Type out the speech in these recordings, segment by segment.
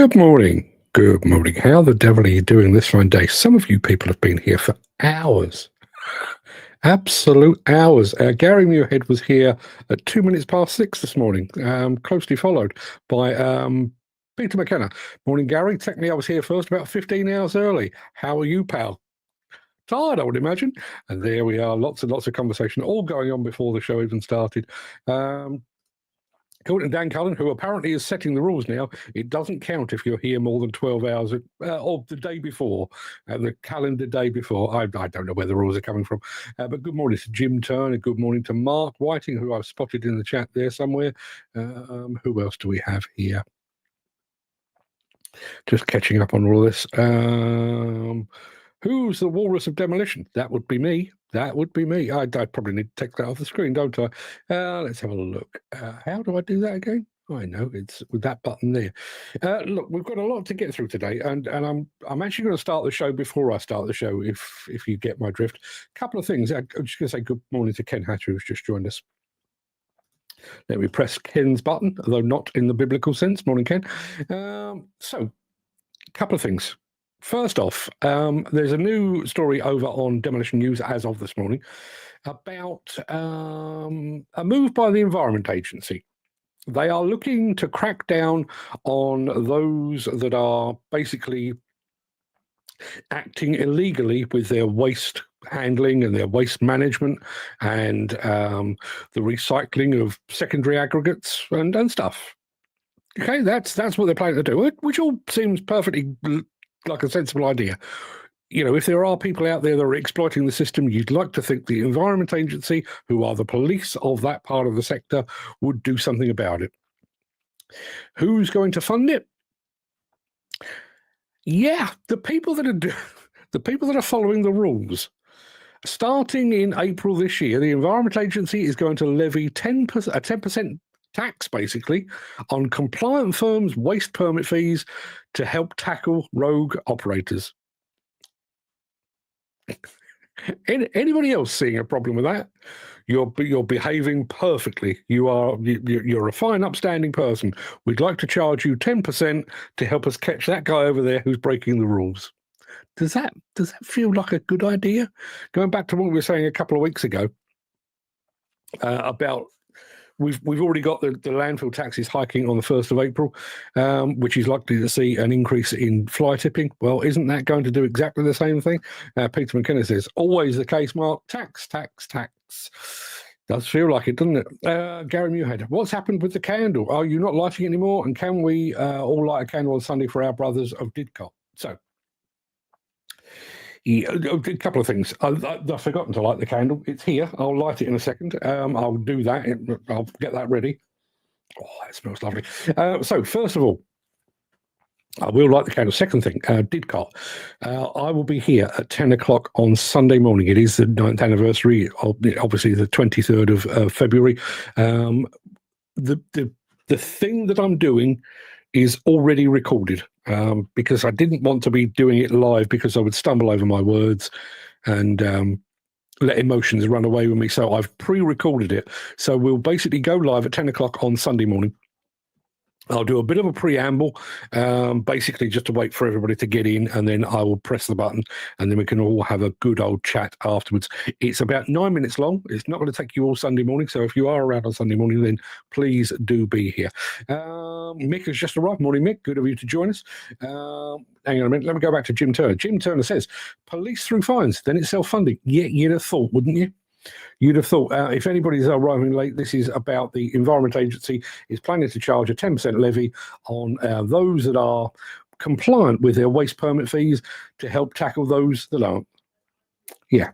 Good morning. Good morning. How the devil are you doing this fine day? Some of you people have been here for hours. Absolute hours. Gary Muirhead was here at 6 this morning, closely followed by Peter McKenna. Morning, Gary. Technically, I was here first, about 15 hours early. How are you, pal? Tired, I would imagine. And there we are. Lots and lots of conversation, all going on before the show even started. According to Dan Cullen, who apparently is setting the rules now, it doesn't count if you're here more than 12 hours of the day before, the calendar day before. I don't know where the rules are coming from. But good morning to Jim Turner. Good morning to Mark Whiting, who I've spotted in the chat there somewhere. Who else do we have here? Just catching up on all this. Who's the walrus of demolition? That would be me. That would be me. I probably need to take that off the screen, don't I? Let's have a look. How do I do that again? I know it's with that button there. Look, we've got a lot to get through today, and I'm actually going to start the show before I start the show, if you get my drift. A couple of things. I'm just going to say good morning to Ken Hatcher, who's just joined us. Let me press Ken's button, although not in the biblical sense. Morning, Ken. So, a couple of things. First off, there's a new story over on Demolition News as of this morning about a move by the Environment Agency. They are looking to crack down on those that are basically acting illegally with their waste handling and their waste management and the recycling of secondary aggregates and stuff. Okay, that's what they're planning to do, which all seems perfectly like a sensible idea. You know, if there are people out there that are exploiting the system, you'd like to think the Environment Agency, who are the police of that part of the sector, would do something about it. Who's going to fund it? Yeah, the people that are following the rules. Starting in April this year, the Environment Agency is going to levy a 10% tax, basically, on compliant firms' waste permit fees to help tackle rogue operators. Anybody else seeing a problem with that? You're behaving perfectly. You're a fine, upstanding person. We'd like to charge you 10% to help us catch that guy over there who's breaking the rules. Does that feel like a good idea? Going back to what we were saying a couple of weeks ago about we've already got the landfill taxes hiking on the 1st of April, which is likely to see an increase in fly tipping. Well, isn't that going to do exactly the same thing? Peter McKenna says, always the case, Mark. Tax. Does feel like it, doesn't it? Gary Muirhead, what's happened with the candle? Are you not lighting anymore? And can we all light a candle on Sunday for our brothers of Didcot? So, yeah, a couple of things. I've forgotten to light the candle. It's here. I'll light it in a second. I'll do that. I'll get that ready. Oh, that smells lovely. So, first of all, I will light the candle. Second thing, Didcot. I will be here at 10 o'clock on Sunday morning. It is the 9th anniversary, obviously the 23rd of February. The thing that I'm doing is already recorded because I didn't want to be doing it live because I would stumble over my words and let emotions run away with me. So I've pre-recorded it. So we'll basically go live at 10 o'clock on Sunday morning. I'll do a bit of a preamble, basically just to wait for everybody to get in, and then I will press the button, and then we can all have a good old chat afterwards. It's about 9 minutes long. It's not going to take you all Sunday morning, so if you are around on Sunday morning, then please do be here. Mick has just arrived. Morning, Mick. Good of you to join us. Hang on a minute. Let me go back to Jim Turner. Jim Turner says, police through fines, then it's self-funding. Yeah, you'd have thought, wouldn't you? You'd have thought, if anybody's arriving late, this is about the Environment Agency is planning to charge a 10% levy on those that are compliant with their waste permit fees to help tackle those that aren't. Yeah.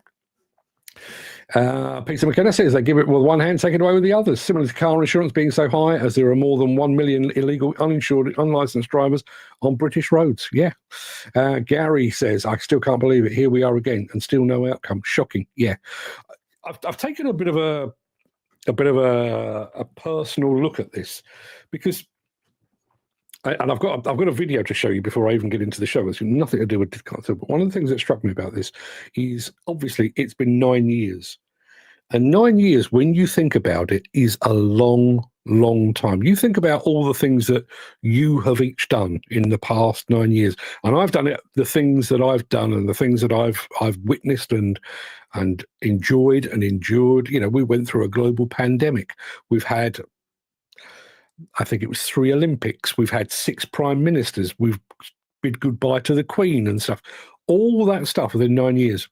Peter McKenna says they give it with one hand, take it away with the others. Similar to car insurance being so high as there are more than 1 million illegal, uninsured, unlicensed drivers on British roads. Yeah. Gary says, I still can't believe it. Here we are again and still no outcome. Shocking. Yeah. I've taken a bit of a personal look at this because, and I've got a video to show you before I even get into the show. It's nothing to do with Didcot, but one of the things that struck me about this is obviously it's been 9 years, and 9 years, when you think about it, is a long long time. You think about all the things that you have each done in the past 9 years, and I've done it. The things that I've done and the things that I've witnessed and enjoyed and endured. You know, we went through a global pandemic. We've had, I think it was 3 Olympics. We've had 6 prime ministers. We've bid goodbye to the Queen and stuff. All that stuff within 9 years.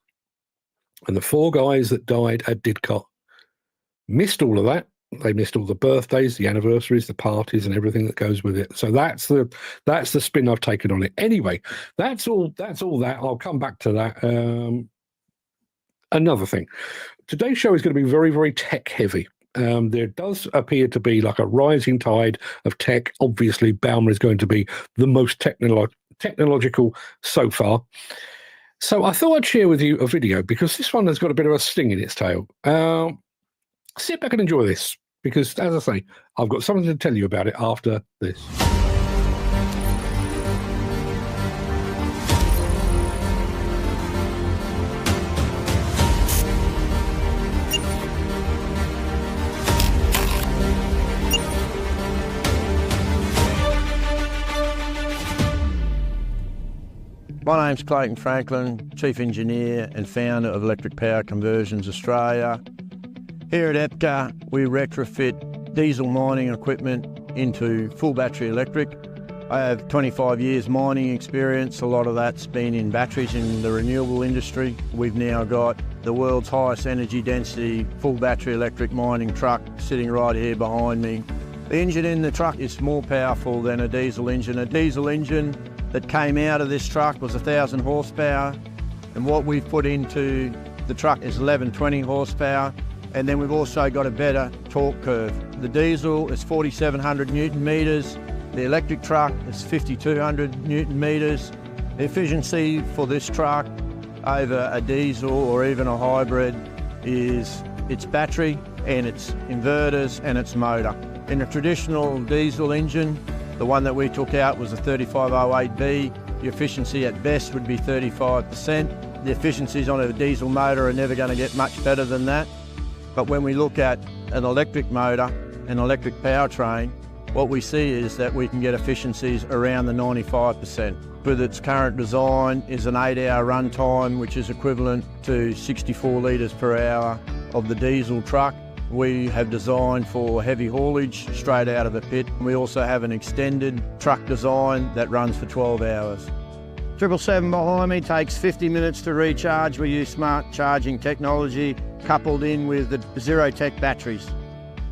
And the 4 guys that died at Didcot missed all of that. They missed all the birthdays, the anniversaries, the parties, and everything that goes with it. So that's the spin I've taken on it. Anyway, that's all that. I'll come back to that. Another thing, today's show is going to be very, very tech heavy. There does appear to be like a rising tide of tech. Obviously, Bauma is going to be the most technological so far. So I thought I'd share with you a video because this one has got a bit of a sting in its tail. Sit back and enjoy this because, as I say, I've got something to tell you about it after this. My name's Clayton Franklin, Chief Engineer and founder of Electric Power Conversions Australia. Here at EPCA, we retrofit diesel mining equipment into full battery electric. I have 25 years mining experience. A lot of that's been in batteries in the renewable industry. We've now got the world's highest energy density full battery electric mining truck sitting right here behind me. The engine in the truck is more powerful than a diesel engine. A diesel engine that came out of this truck was 1,000 horsepower, and what we've put into the truck is 1120 horsepower, and then we've also got a better torque curve. The diesel is 4,700 newton meters, the electric truck is 5,200 newton meters. The efficiency for this truck over a diesel or even a hybrid is its battery and its inverters and its motor. In a traditional diesel engine, the one that we took out was a 3508B. The efficiency at best would be 35%. The efficiencies on a diesel motor are never going to get much better than that. But when we look at an electric motor, an electric powertrain, what we see is that we can get efficiencies around the 95%. With its current design is an 8-hour run time, which is equivalent to 64 litres per hour of the diesel truck. We have designed for heavy haulage straight out of a pit. We also have an extended truck design that runs for 12 hours. 777 behind me takes 50 minutes to recharge. We use smart charging technology coupled in with the Zero-Tech batteries.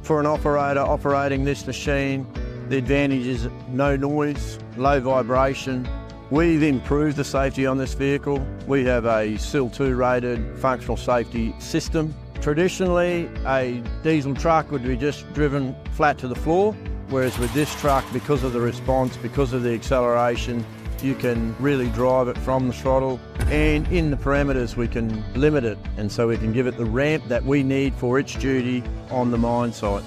For an operator operating this machine, the advantage is no noise, low vibration. We've improved the safety on this vehicle. We have a SIL 2 rated functional safety system. Traditionally, a diesel truck would be just driven flat to the floor, whereas with this truck, because of the response, because of the acceleration, you can really drive it from the throttle, and in the parameters we can limit it, and so we can give it the ramp that we need for its duty on the mine site.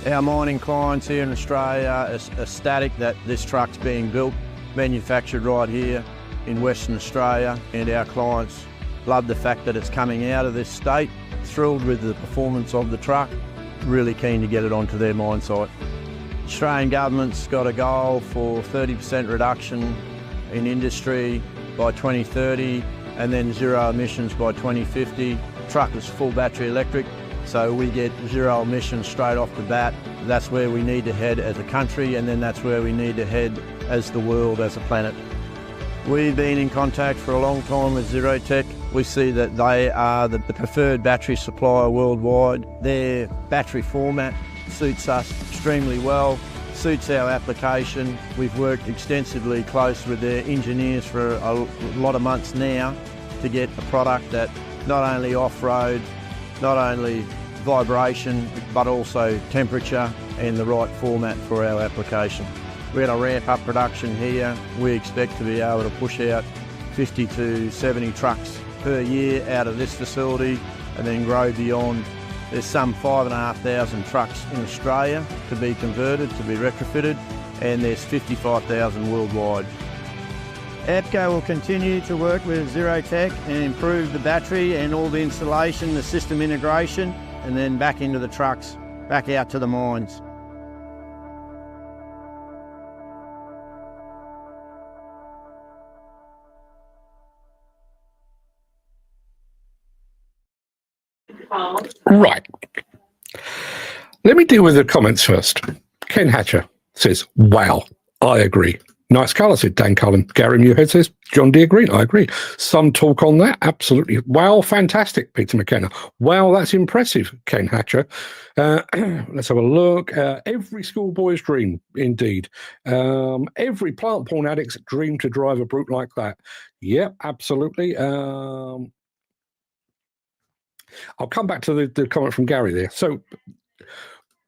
Our mining clients here in Australia are ecstatic that this truck's being built, manufactured right here in Western Australia, and our clients love the fact that it's coming out of this state, thrilled with the performance of the truck, really keen to get it onto their mine site. Australian government's got a goal for 30% reduction in industry by 2030 and then zero emissions by 2050. The truck is full battery electric, so we get zero emissions straight off the bat. That's where we need to head as a country, and then that's where we need to head as the world, as a planet. We've been in contact for a long time with Zero-Tech. We see that they are the preferred battery supplier worldwide. Their battery format suits us extremely well, suits our application. We've worked extensively close with their engineers for a lot of months now to get a product that not only off-road, not only vibration, but also temperature and the right format for our application. We're going to ramp up production here. We expect to be able to push out 50 to 70 trucks per year out of this facility and then grow beyond. There's some 5,500 trucks in Australia to be converted, to be retrofitted, and there's 55,000 worldwide. EPCA will continue to work with Zero-Tech and improve the battery and all the installation, the system integration, and then back into the trucks, back out to the mines. Right. Let me deal with the comments first. Ken Hatcher says, wow, I agree. Nice colour, said Dan Cullen. Gary Muirhead says, John Deere Green. I agree. Some talk on that. Absolutely. Wow, fantastic, Peter McKenna. Wow, that's impressive, Ken Hatcher. Let's have a look. Every schoolboy's dream, indeed. Every plant porn addict's dream to drive a brute like that. Yep, absolutely. I'll come back to the comment from Gary there. So,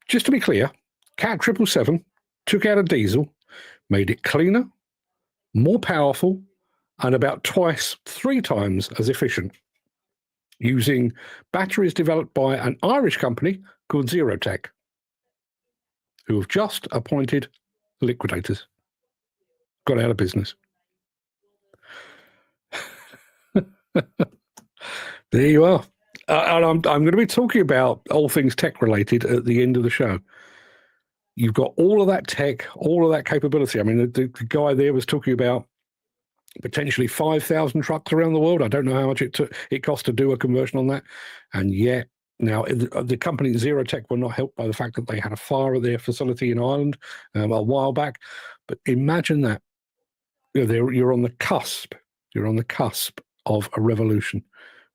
just to be clear, Cat 777 took out a diesel, made it cleaner, more powerful, and about twice, 3 times as efficient, using batteries developed by an Irish company called Zerotech, who have just appointed liquidators. Got out of business. There you are. And I'm going to be talking about all things tech related at the end of the show. You've got all of that tech, all of that capability. I mean, the guy there was talking about potentially 5,000 trucks around the world. I don't know how much it cost to do a conversion on that. And yet, now the company Zerotech were not helped by the fact that they had a fire at their facility in Ireland a while back. But imagine that. You're on the cusp. You're on the cusp of a revolution.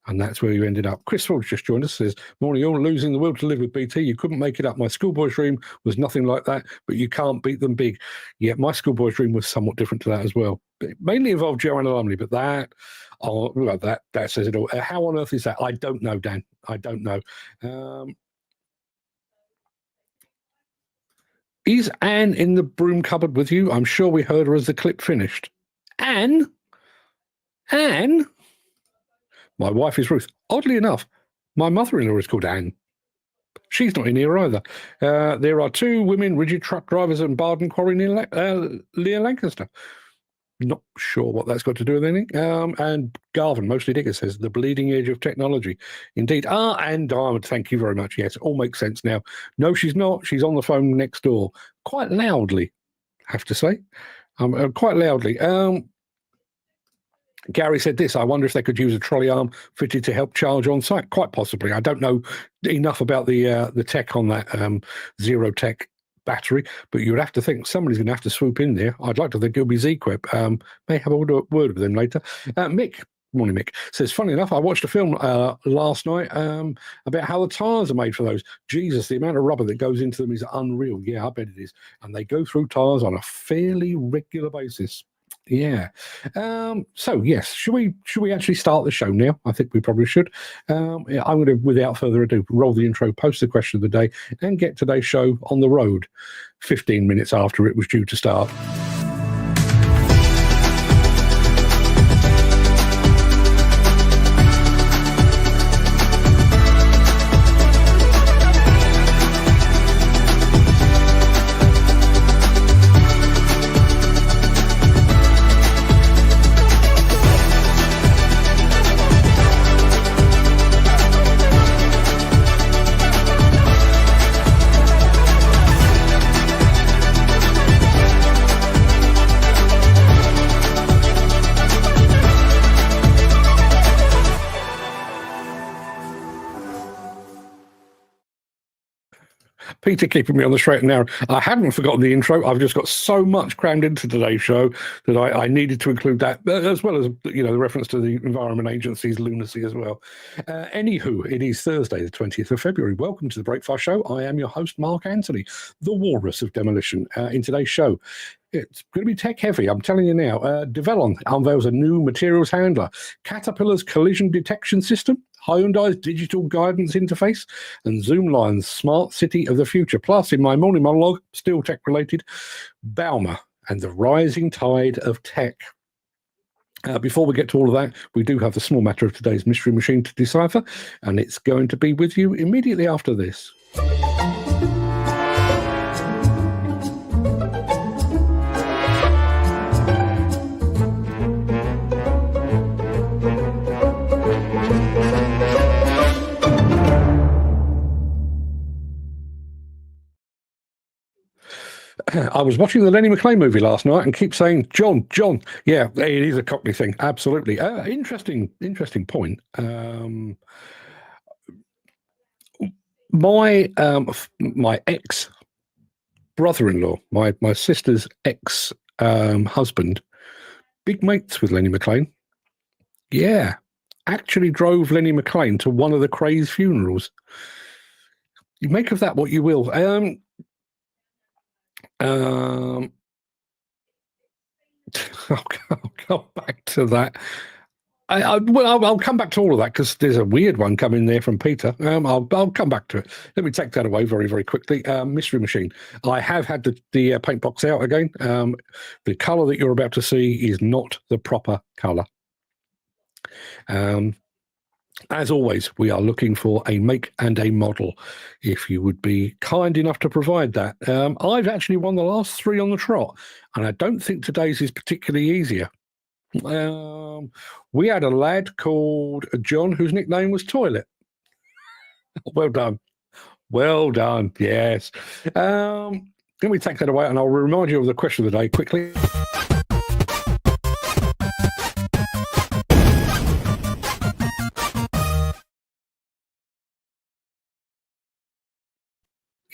And that's where you ended up. Chris Ford's just joined us, says, morning, you're losing the will to live with BT. You couldn't make it up. My schoolboy's dream was nothing like that, but you can't beat them big. Yeah, my schoolboy's dream was somewhat different to that as well. It mainly involved Joanna Lumley, but that says it all. How on earth is that? I don't know, Dan. I don't know. Is Anne in the broom cupboard with you? I'm sure we heard her as the clip finished. Anne? My wife is Ruth. Oddly enough, my mother-in-law is called Anne. She's not in here either. There are 2 women rigid truck drivers in Barden Quarry near Leah Lancaster. Not sure what that's got to do with anything. And Garvin, mostly digger, says the bleeding edge of technology. Indeed. And Diamond, thank you very much. Yes, all makes sense now. No, she's not. She's on the phone next door. Quite loudly, I have to say. Quite loudly. Gary said this, I wonder if they could use a trolley arm fitted to help charge on site. Quite possibly. I don't know enough about the tech on that Zerotech battery, but you would have to think somebody's going to have to swoop in there. I'd like to think it'll be Z-Quip. May have a word with them later. Mick, morning Mick, says, funny enough, I watched a film last night about how the tyres are made for those. Jesus, the amount of rubber that goes into them is unreal. Yeah, I bet it is. And they go through tyres on a fairly regular basis. Yeah. So yes, should we actually start the show now? I think we probably should. I'm going to, without further ado, roll the intro, post the question of the day, and get today's show on the road 15 minutes after it was due to start. Peter keeping me on the straight and narrow. I haven't forgotten the intro. I've just got so much crammed into today's show that I needed to include that, as well as the reference to the Environment Agency's lunacy as well. Anywho, it is Thursday, the 20th of February. Welcome to the Breakfast Show. I am your host, Mark Anthony, the walrus of demolition. In today's show, it's going to be tech heavy, I'm telling you now. Develon unveils a new materials handler, Caterpillar's collision detection system, Hyundai's digital guidance interface, and Zoomlion's smart city of the future. Plus, in my morning monologue, still tech related, Bauma and the rising tide of tech. Before we get to all of that, we do have the small matter of today's mystery machine to decipher, and it's going to be with you immediately after this. I was watching the Lenny McLean movie last night and keep saying, John. Yeah, it is a Cockney thing. Absolutely. Interesting point. my ex brother-in-law, my sister's ex husband, big mates with Lenny McLean. Yeah, actually drove Lenny McLean to one of the Craic funerals. You make of that what you will. I'll come back to that. I'll come back to all of that because there's a weird one coming there from Peter. I'll come back to it. Let me take that away very, very quickly. Mystery Machine. I have had the paint box out again. The colour that you're about to see is not the proper colour. As always, we are looking for a make and a model. If you would be kind enough to provide that. I've actually won the last 3 on the trot, and I don't think today's is particularly easier. We had a lad called John whose nickname was Toilet. Well done. Well done. Yes. Let me take that away, and I'll remind you of the question of the day quickly.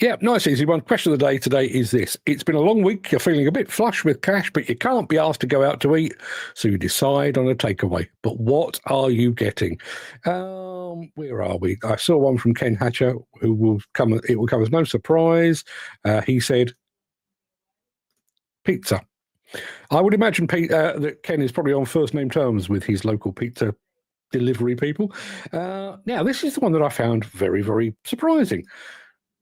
Yeah, nice, easy one. Question of the day today is this. It's been a long week. You're feeling a bit flush with cash, but you can't be asked to go out to eat. So you decide on a takeaway. But what are you getting? Where are we? I saw one from Ken Hatcher who will come. It will come as no surprise. He said pizza. I would imagine that Ken is probably on first name terms with his local pizza delivery people. Now, this is the one that I found very, very surprising.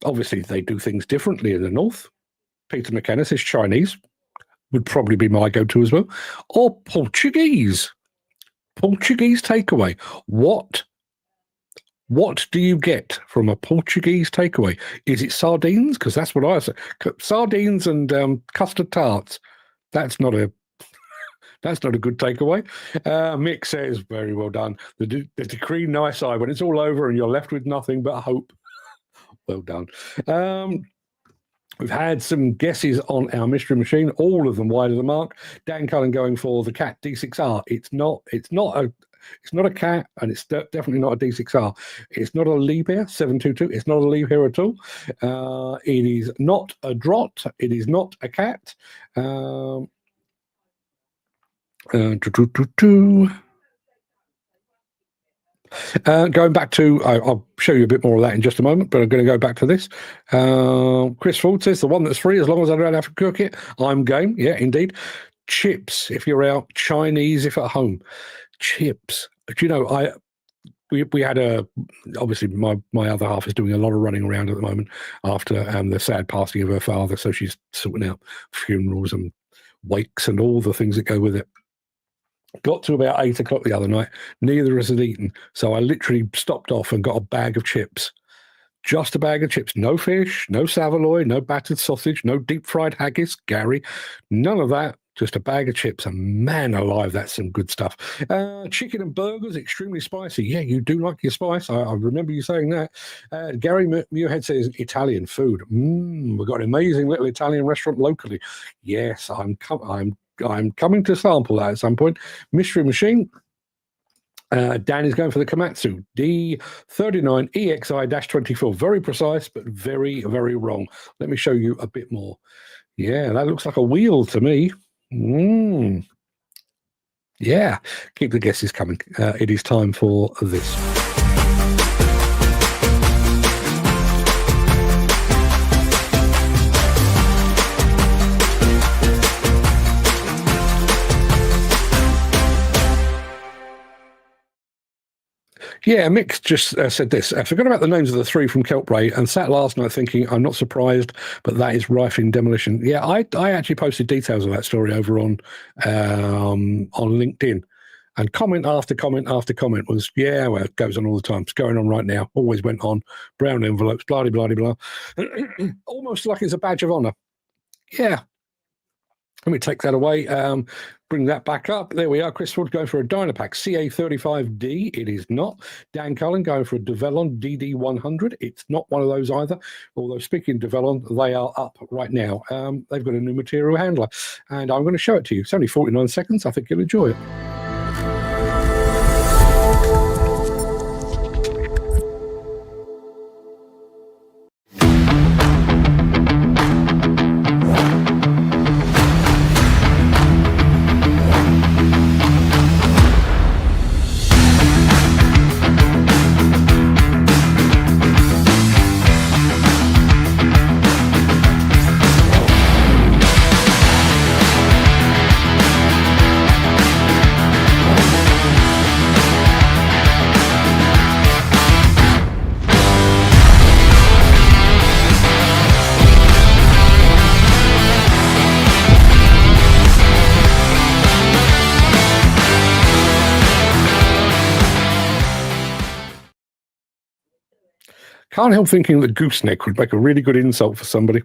Obviously, they do things differently in the north. Peter McKenna says Chinese would probably be my go-to as well, or Portuguese. Portuguese takeaway. What do you get from a Portuguese takeaway? Is it sardines? Because that's what I say. Sardines and custard tarts. That's not a good takeaway. Mick says, very well done. The decree nice eye when it's all over and you're left with nothing but hope. Well done. We've had some guesses on our mystery machine, all of them wide of the mark. Dan Cullen going for the cat D6R. It's not a cat, and it's definitely not a D6R. It's not a Liebherr 722. It's not a Liebherr at all. It is not a Drott. It is not a cat. Going back to, I'll show you a bit more of that in just a moment, but I'm going to go back to this. Chris Ford says, the one that's free, as long as I don't have to cook it, I'm game. Yeah, indeed. Chips, if you're out. Chinese, if at home. Chips. Do you know, we had obviously my other half is doing a lot of running around at the moment after the sad passing of her father, so she's sorting out funerals and wakes and all the things that go with it. Got to about 8 o'clock the other night. Neither of us had eaten. So I literally stopped off and got a bag of chips. Just a bag of chips. No fish, no saveloy, no battered sausage, no deep fried haggis, Gary. None of that. Just a bag of chips. And man alive, that's some good stuff. Chicken and burgers, extremely spicy. Yeah, you do like your spice. I remember you saying that. Gary Muirhead says Italian food. We've got an amazing little Italian restaurant locally. Yes, I'm coming to sample that at some point. Mystery Machine. Dan is going for the Komatsu D39 EXI-24. Very precise, but very, very wrong. Let me show you a bit more. Yeah, that looks like a wheel to me. Yeah, keep the guesses coming. It is time for this. Yeah, Mick just said this. I forgot about the names of the 3 from Keltbray and sat last night thinking, I'm not surprised, but that is rife in demolition. Yeah, I actually posted details of that story over on LinkedIn. And comment after comment after comment was, yeah, well, it goes on all the time. It's going on right now. Always went on. Brown envelopes, blah, blah, blah, blah. Almost like it's a badge of honour. Yeah. Let me take that away. Bring that back up. There we are. Chris Ford going for a Dynapack CA35D. It is not. Dan Cullen going for a Develon DD100. It's not one of those either. Although speaking of Develon, they are up right now. They've got a new material handler, and I'm going to show it to you. It's only 49 seconds. I think you'll enjoy it. Can't help thinking that gooseneck would make a really good insult for somebody.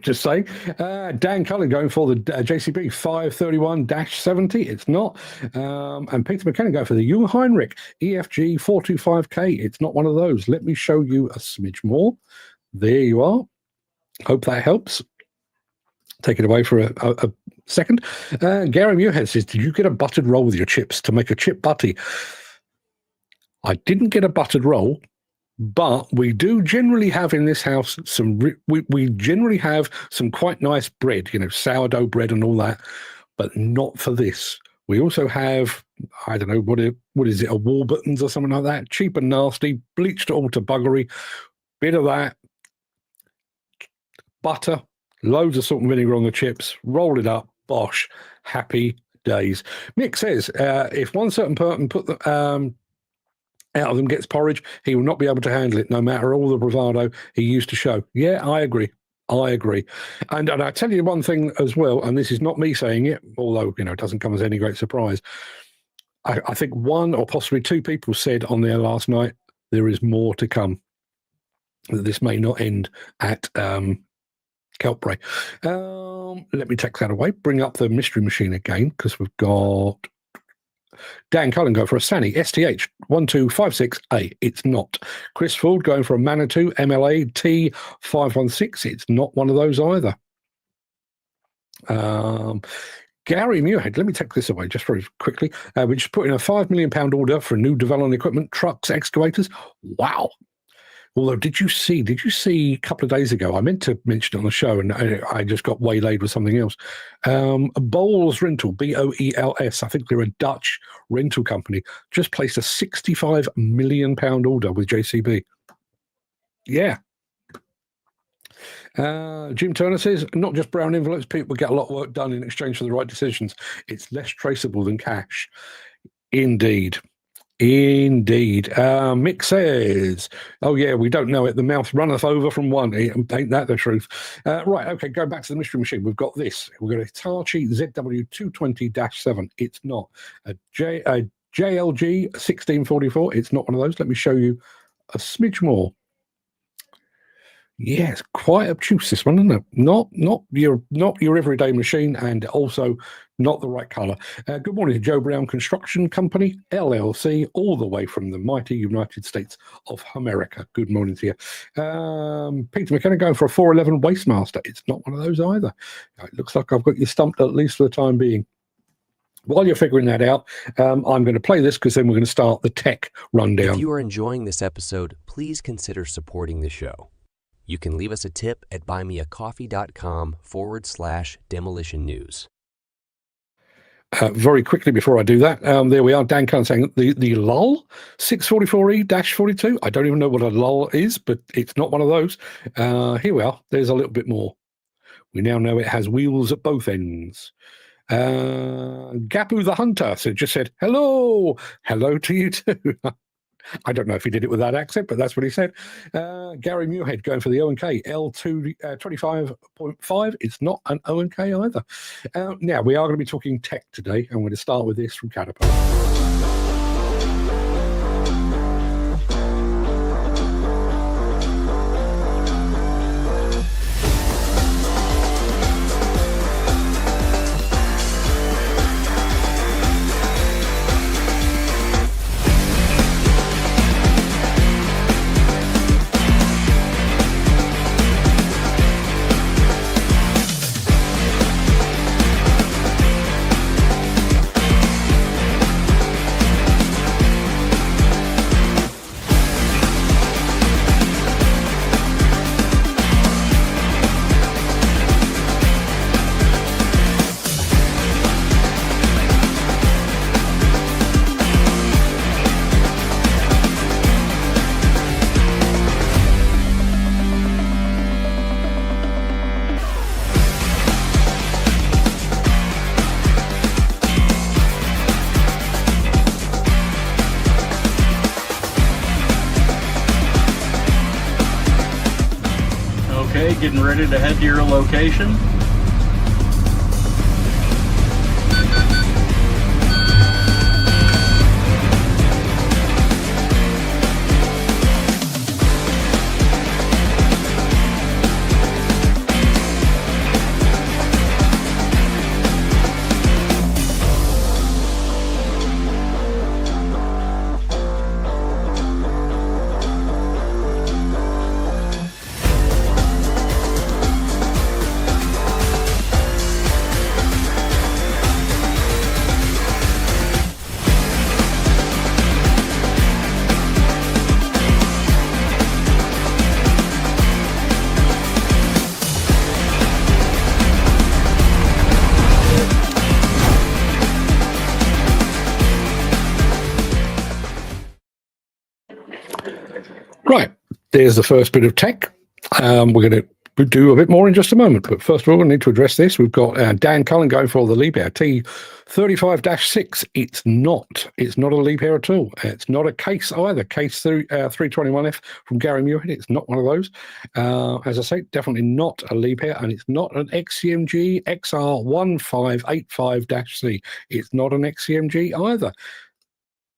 Just saying. Dan Cullen going for the JCB 531-70. It's not. And Peter McKenna going for the Jung Heinrich EFG 425K. It's not one of those. Let me show you a smidge more. There you are. Hope that helps. Take it away for a second. Gary Muirhead says, did you get a buttered roll with your chips to make a chip butty? I didn't get a buttered roll, but we do generally have in this house we generally have some quite nice bread, sourdough bread and all that, but not for this. We also have, I don't know, what is it, a Warburton's or something like that, cheap and nasty, bleached all to buggery, bit of that, butter, loads of salt and vinegar on the chips, roll it up, bosh, happy days. Mick says, if one certain person put the out of them gets porridge, he will not be able to handle it, no matter all the bravado he used to show. Yeah, I agree. And I tell you one thing as well, and this is not me saying it, although, it doesn't come as any great surprise. I think one or possibly two people said on there last night, there is more to come. That this may not end at Keltbray. Let me take that away. Bring up the mystery machine again, because we've got Dan Cullen go for a Sani STH 1256A. It's not. Chris Ford going for a Manitou MLA T516. It's not one of those either. Gary Muirhead, let me take this away just very quickly. We just put in a £5 million order for new Develon equipment, trucks, excavators. Wow. Although, did you see a couple of days ago, I meant to mention it on the show and I just got waylaid with something else. Bowles Rental, Boels, I think they're a Dutch rental company, just placed a £65 million order with JCB. Yeah. Jim Turner says, not just brown envelopes, people get a lot of work done in exchange for the right decisions. It's less traceable than cash. Indeed. Mick says, oh yeah, we don't know it. The mouth runneth over from one. Ain't that the truth? Right, okay, going back to the mystery machine. We've got this. We've got a Hitachi ZW220-7. It's not. A JLG 1644. It's not one of those. Let me show you a smidge more. Yes, quite obtuse, this one, isn't it? Not your everyday machine, and also not the right colour. Good morning to Joe Brown Construction Company, LLC, all the way from the mighty United States of America. Good morning to you. Peter McKenna going for a 411 Wastemaster. It's not one of those either. It looks like I've got you stumped, at least for the time being. While you're figuring that out, I'm going to play this because then we're going to start the tech rundown. If you are enjoying this episode, please consider supporting the show. You can leave us a tip at buymeacoffee.com/demolition news. Very quickly before I do that, there we are. Dan Cullen saying the LUL 644E-42. I don't even know what a LUL is, but it's not one of those. Here we are. There's a little bit more. We now know it has wheels at both ends. Gapu the Hunter just said, hello to you too. I don't know if he did it with that accent, but that's what he said. Gary Muirhead going for the O&K L2 25.5. It's not an O&K either. Now, we are going to be talking tech today. I'm going to start with this from Caterpillar. Getting ready to head to your location. Right, there's the first bit of tech. We're going to do a bit more in just a moment, but first of all, we need to address this. We've got Dan Cullen going for the Liebherr T35-6. It's not a Liebherr at all. It's not a case either. Case 321F from Gary Muirhead. It's not one of those. As I say, definitely not a Liebherr, and it's not an XCMG XR1585-C. It's not an XCMG either.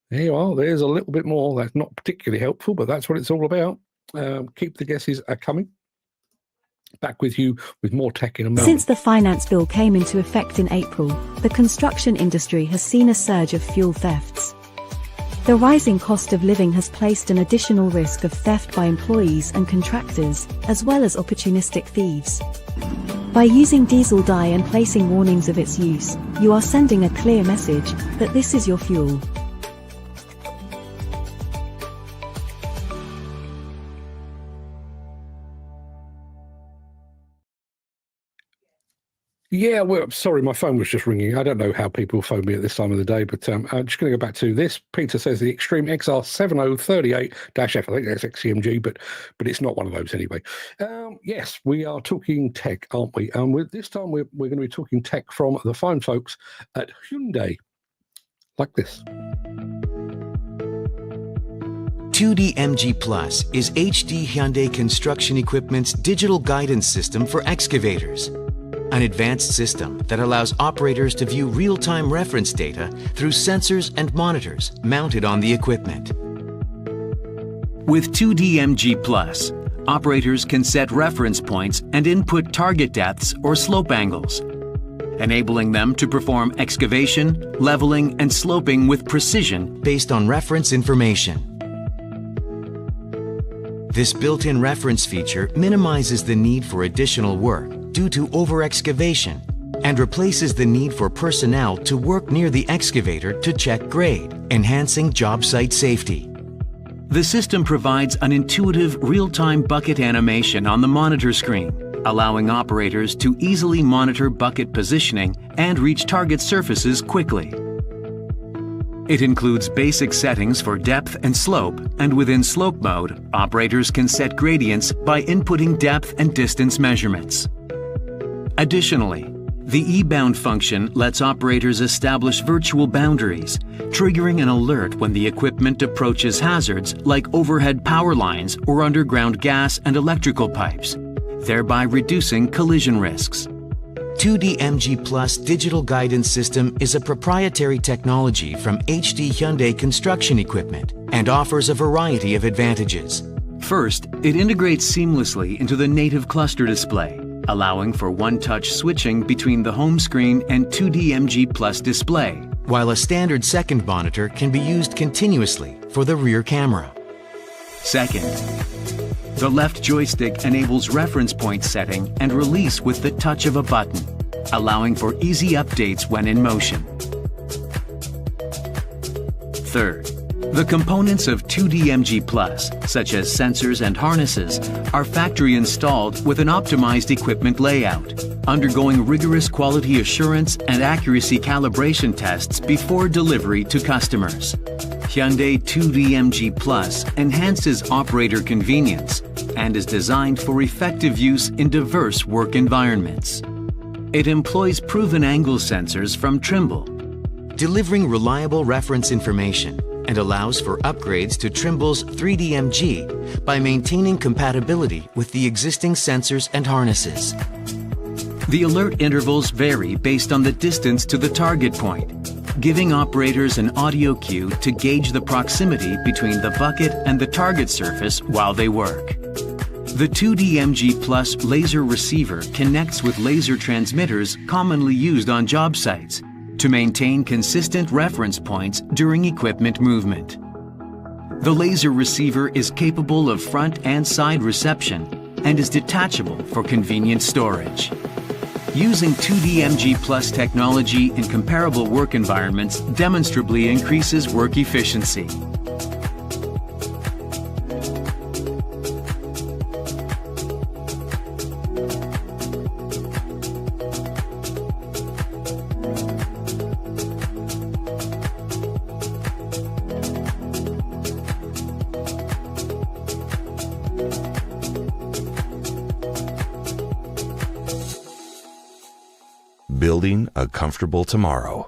There you are. There's a little bit more. That's not particularly helpful, but that's what it's all about. Keep the guesses coming. Back with you with more tech in a moment. Since the finance bill came into effect in April, the construction industry has seen a surge of fuel thefts. The rising cost of living has placed an additional risk of theft by employees and contractors, as well as opportunistic thieves. By using diesel dye and placing warnings of its use, you are sending a clear message that this is your fuel. Yeah, well, sorry, my phone was just ringing. I don't know how people phone me at this time of the day, but I'm just going to go back to this. Peter says the Extreme XR7038-F. I think that's XCMG, but it's not one of those anyway. Yes, we are talking tech, aren't we? This time we're going to be talking tech from the fine folks at Hyundai, like this. 2DMG Plus is HD Hyundai Construction Equipment's digital guidance system for excavators. An advanced system that allows operators to view real-time reference data through sensors and monitors mounted on the equipment. With 2DMG Plus, operators can set reference points and input target depths or slope angles, enabling them to perform excavation, leveling, and sloping with precision based on reference information. This built-in reference feature minimizes the need for additional work due to over-excavation and replaces the need for personnel to work near the excavator to check grade, enhancing job site safety. The system provides an intuitive real-time bucket animation on the monitor screen, allowing operators to easily monitor bucket positioning and reach target surfaces quickly. It includes basic settings for depth and slope, and within slope mode, operators can set gradients by inputting depth and distance measurements. Additionally, the E-bound function lets operators establish virtual boundaries, triggering an alert when the equipment approaches hazards like overhead power lines or underground gas and electrical pipes, thereby reducing collision risks. 2DMG Plus digital guidance system is a proprietary technology from HD Hyundai Construction Equipment and offers a variety of advantages. First, it integrates seamlessly into the native cluster display, allowing for one-touch switching between the home screen and 2DMG Plus display, while a standard second monitor can be used continuously for the rear camera. Second, the left joystick enables reference point setting and release with the touch of a button, allowing for easy updates when in motion. Third, the components of 2DMG Plus, such as sensors and harnesses, are factory installed with an optimized equipment layout, undergoing rigorous quality assurance and accuracy calibration tests before delivery to customers. Hyundai 2DMG Plus enhances operator convenience and is designed for effective use in diverse work environments. It employs proven angle sensors from Trimble, delivering reliable reference information, and allows for upgrades to Trimble's 3DMG by maintaining compatibility with the existing sensors and harnesses. The alert intervals vary based on the distance to the target point, giving operators an audio cue to gauge the proximity between the bucket and the target surface while they work. The 2DMG Plus laser receiver connects with laser transmitters commonly used on job sites to maintain consistent reference points during equipment movement. The laser receiver is capable of front and side reception and is detachable for convenient storage. Using 2DMG Plus technology in comparable work environments demonstrably increases work efficiency. building a comfortable tomorrow.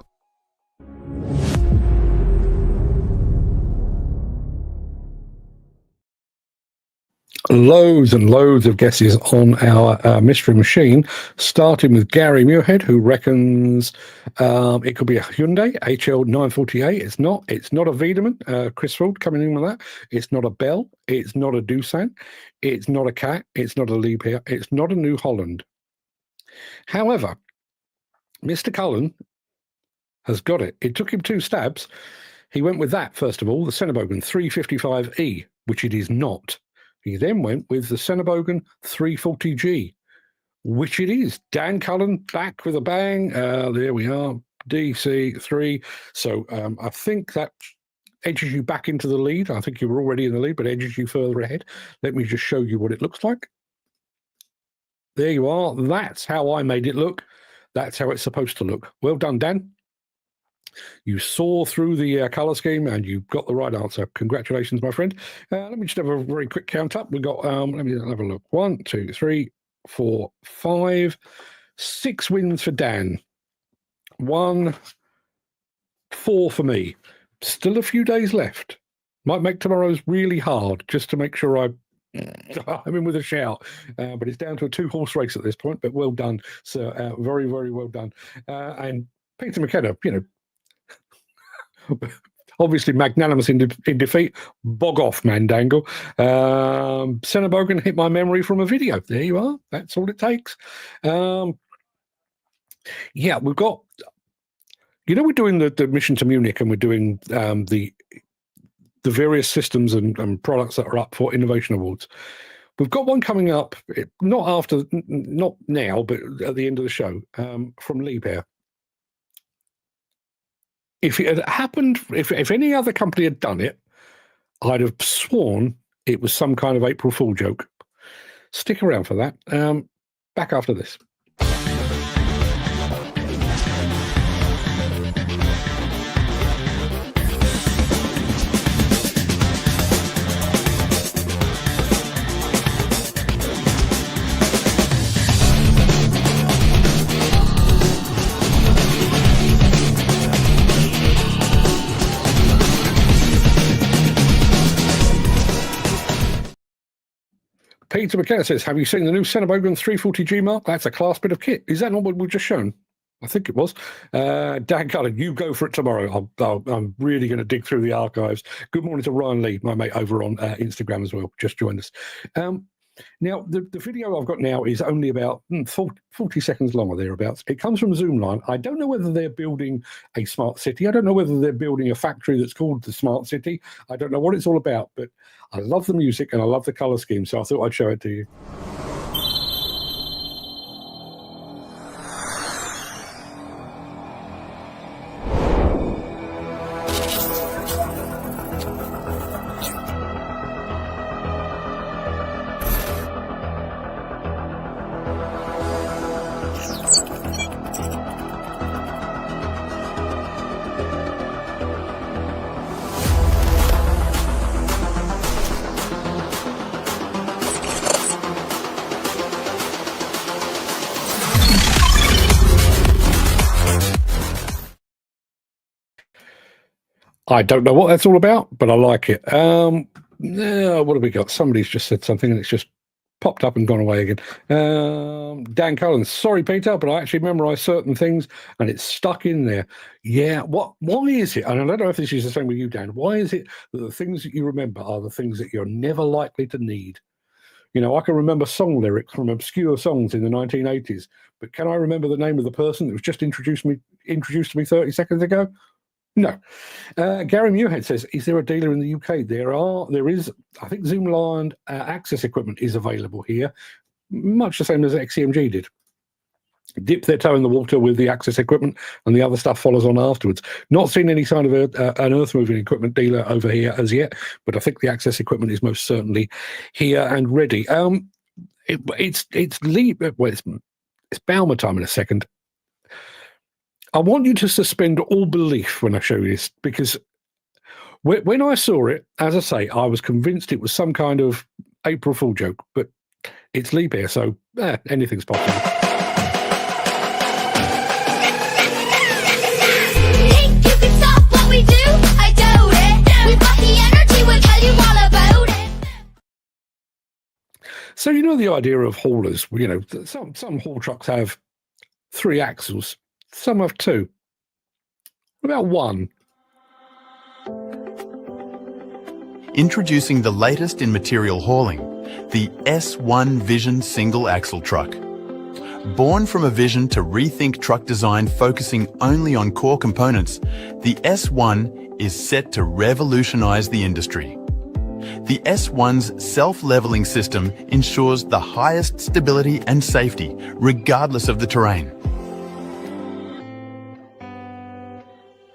Loads and loads of guesses on our mystery machine, starting with Gary Muirhead, who reckons it could be a Hyundai HL948. It's not. It's not a Wiedemann. Chris Ford coming in with that. It's not a Bell. It's not a Doosan. It's not a Cat. It's not a Liebherr. It's not a New Holland. However, Mr. Cullen has got it. It took him 2 stabs. He went with that, first of all, the Senebogen 355E, which it is not. He then went with the Senebogen 340G, which it is. Dan Cullen back with a bang. There we are, DC3. So I think that edges you back into the lead. I think you were already in the lead, but edges you further ahead. Let me just show you what it looks like. There you are. That's how I made it look. That's how it's supposed to look. Well done, Dan. You saw through the colour scheme and you got the right answer. Congratulations, my friend. Let me just have a very quick count up. We've got, let me have a look. 1, 2, 3, 4, 5, 6 wins for Dan. 1, 4 for me. Still a few days left. Might make tomorrow's really hard just to make sure I'm in with a shout. But it's down to a 2-horse race at this point. But well done, sir. Very, very well done. And Peter McKenna, you know, obviously magnanimous in defeat. Bog off, Mandangle. Senebogen hit my memory from a video. There you are. That's all it takes. Yeah, we've got, you know, we're doing the mission to Munich, and we're doing the various systems and products that are up for Innovation Awards. We've got one coming up, not now, but at the end of the show, from Liebherr. If it had happened, if any other company had done it, I'd have sworn it was some kind of April Fool joke. Stick around for that. Back after this. Peter McKenna says, have you seen the new Senebogen 340G mark? That's a class bit of kit. Is that not what we've just shown? I think it was. Dan Cullen, you go for it tomorrow. I'm really going to dig through the archives. Good morning to Ryan Lee, my mate over on Instagram as well. Just joined us. Now, the video I've got now is only about 40 seconds long or thereabouts. It comes from Zoomlion. I don't know whether they're building a smart city. I don't know whether they're building a factory that's called the Smart City. I don't know what it's all about, but I love the music and I love the colour scheme, so I thought I'd show it to you. I don't know what that's all about, but I like it. What have we got? Somebody's just said something and it's just popped up and gone away again. Dan Cullen, sorry, Peter, but I actually memorised certain things and it's stuck in there. Yeah, why is it? And I don't know if this is the same with you, Dan. Why is it that the things that you remember are the things that you're never likely to need? You know, I can remember song lyrics from obscure songs in the 1980s, but can I remember the name of the person that was just introduced to me 30 seconds ago? No. Gary Muirhead says, is there a dealer in the UK? There is. I think Zoomlion access equipment is available here, much the same as XCMG did. Dip their toe in the water with the access equipment and the other stuff follows on afterwards. Not seen any sign of an earth-moving equipment dealer over here as yet, but I think the access equipment is most certainly here and ready. It's Bauma time in a second. I want you to suspend all belief when I show you this, because when I saw it, as I say, I was convinced it was some kind of April Fool joke, but it's Liebherr, so anything's possible. So you know the idea of haulers. You know, some haul trucks have 3 axles, some have 2. What about 1? Introducing the latest in material hauling, the S1 Vision single axle truck. Born from a vision to rethink truck design focusing only on core components, the S1 is set to revolutionize the industry. The S1's self-leveling system ensures the highest stability and safety, regardless of the terrain.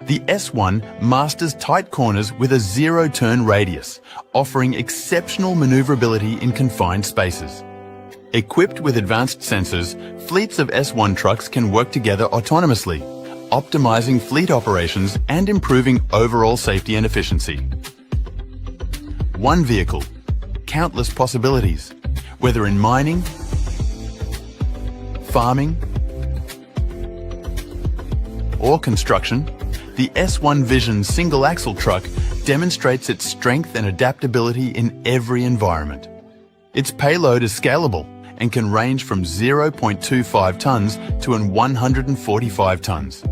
The S1 masters tight corners with a 0-turn radius, offering exceptional maneuverability in confined spaces. Equipped with advanced sensors, fleets of S1 trucks can work together autonomously, optimizing fleet operations and improving overall safety and efficiency. One vehicle, countless possibilities, whether in mining, farming, or construction. The S1 Vision single axle truck demonstrates its strength and adaptability in every environment. Its payload is scalable and can range from 0.25 tonnes to 145 tonnes.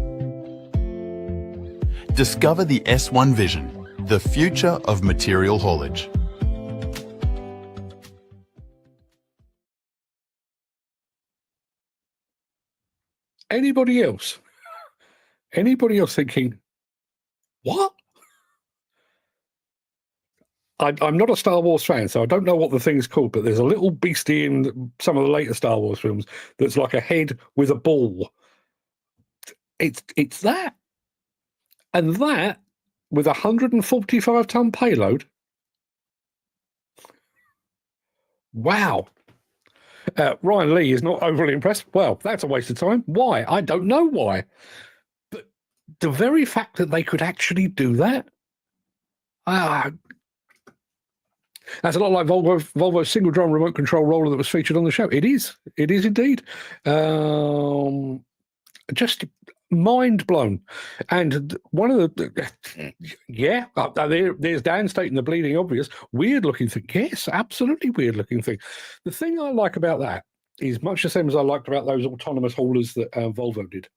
Discover the S1 Vision, the future of material haulage. Anybody else? Anybody else thinking, what? I'm not a Star Wars fan, so I don't know what the thing is called, but there's a little beastie in some of the later Star Wars films that's like a head with a ball. It's that. And that, with a 145-ton payload. Wow. Ryan Lee is not overly impressed. Well, that's a waste of time. Why? I don't know why. But the very fact that they could actually do that, that's a lot like Volvo's single drum remote control roller that was featured on the show. It is indeed. Just mind blown. And one of the, there's Dan stating the bleeding obvious, weird looking thing. Yes, absolutely weird looking thing. The thing I like about that is much the same as I liked about those autonomous haulers that Volvo did.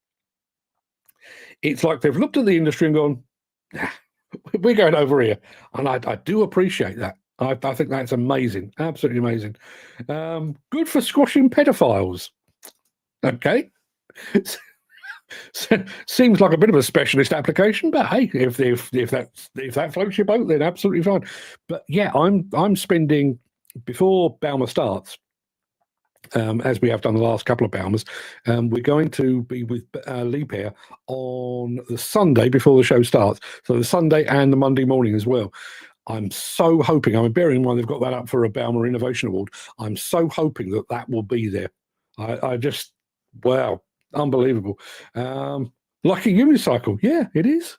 It's like they've looked at the industry and gone, we're going over here. And I do appreciate that. I think that's amazing. Absolutely amazing. Good for squashing pedophiles. Okay. Seems like a bit of a specialist application, but hey, if that floats your boat, then absolutely fine. But yeah, I'm spending, before Bauma starts, as we have done the last couple of Baumas, we're going to be with Lee Pair on the Sunday before the show starts. So the Sunday and the Monday morning as well. I'm so hoping, bearing in mind they've got that up for a Bauma Innovation Award, I'm so hoping that will be there. I just, wow, unbelievable. Like a unicycle, yeah, it is.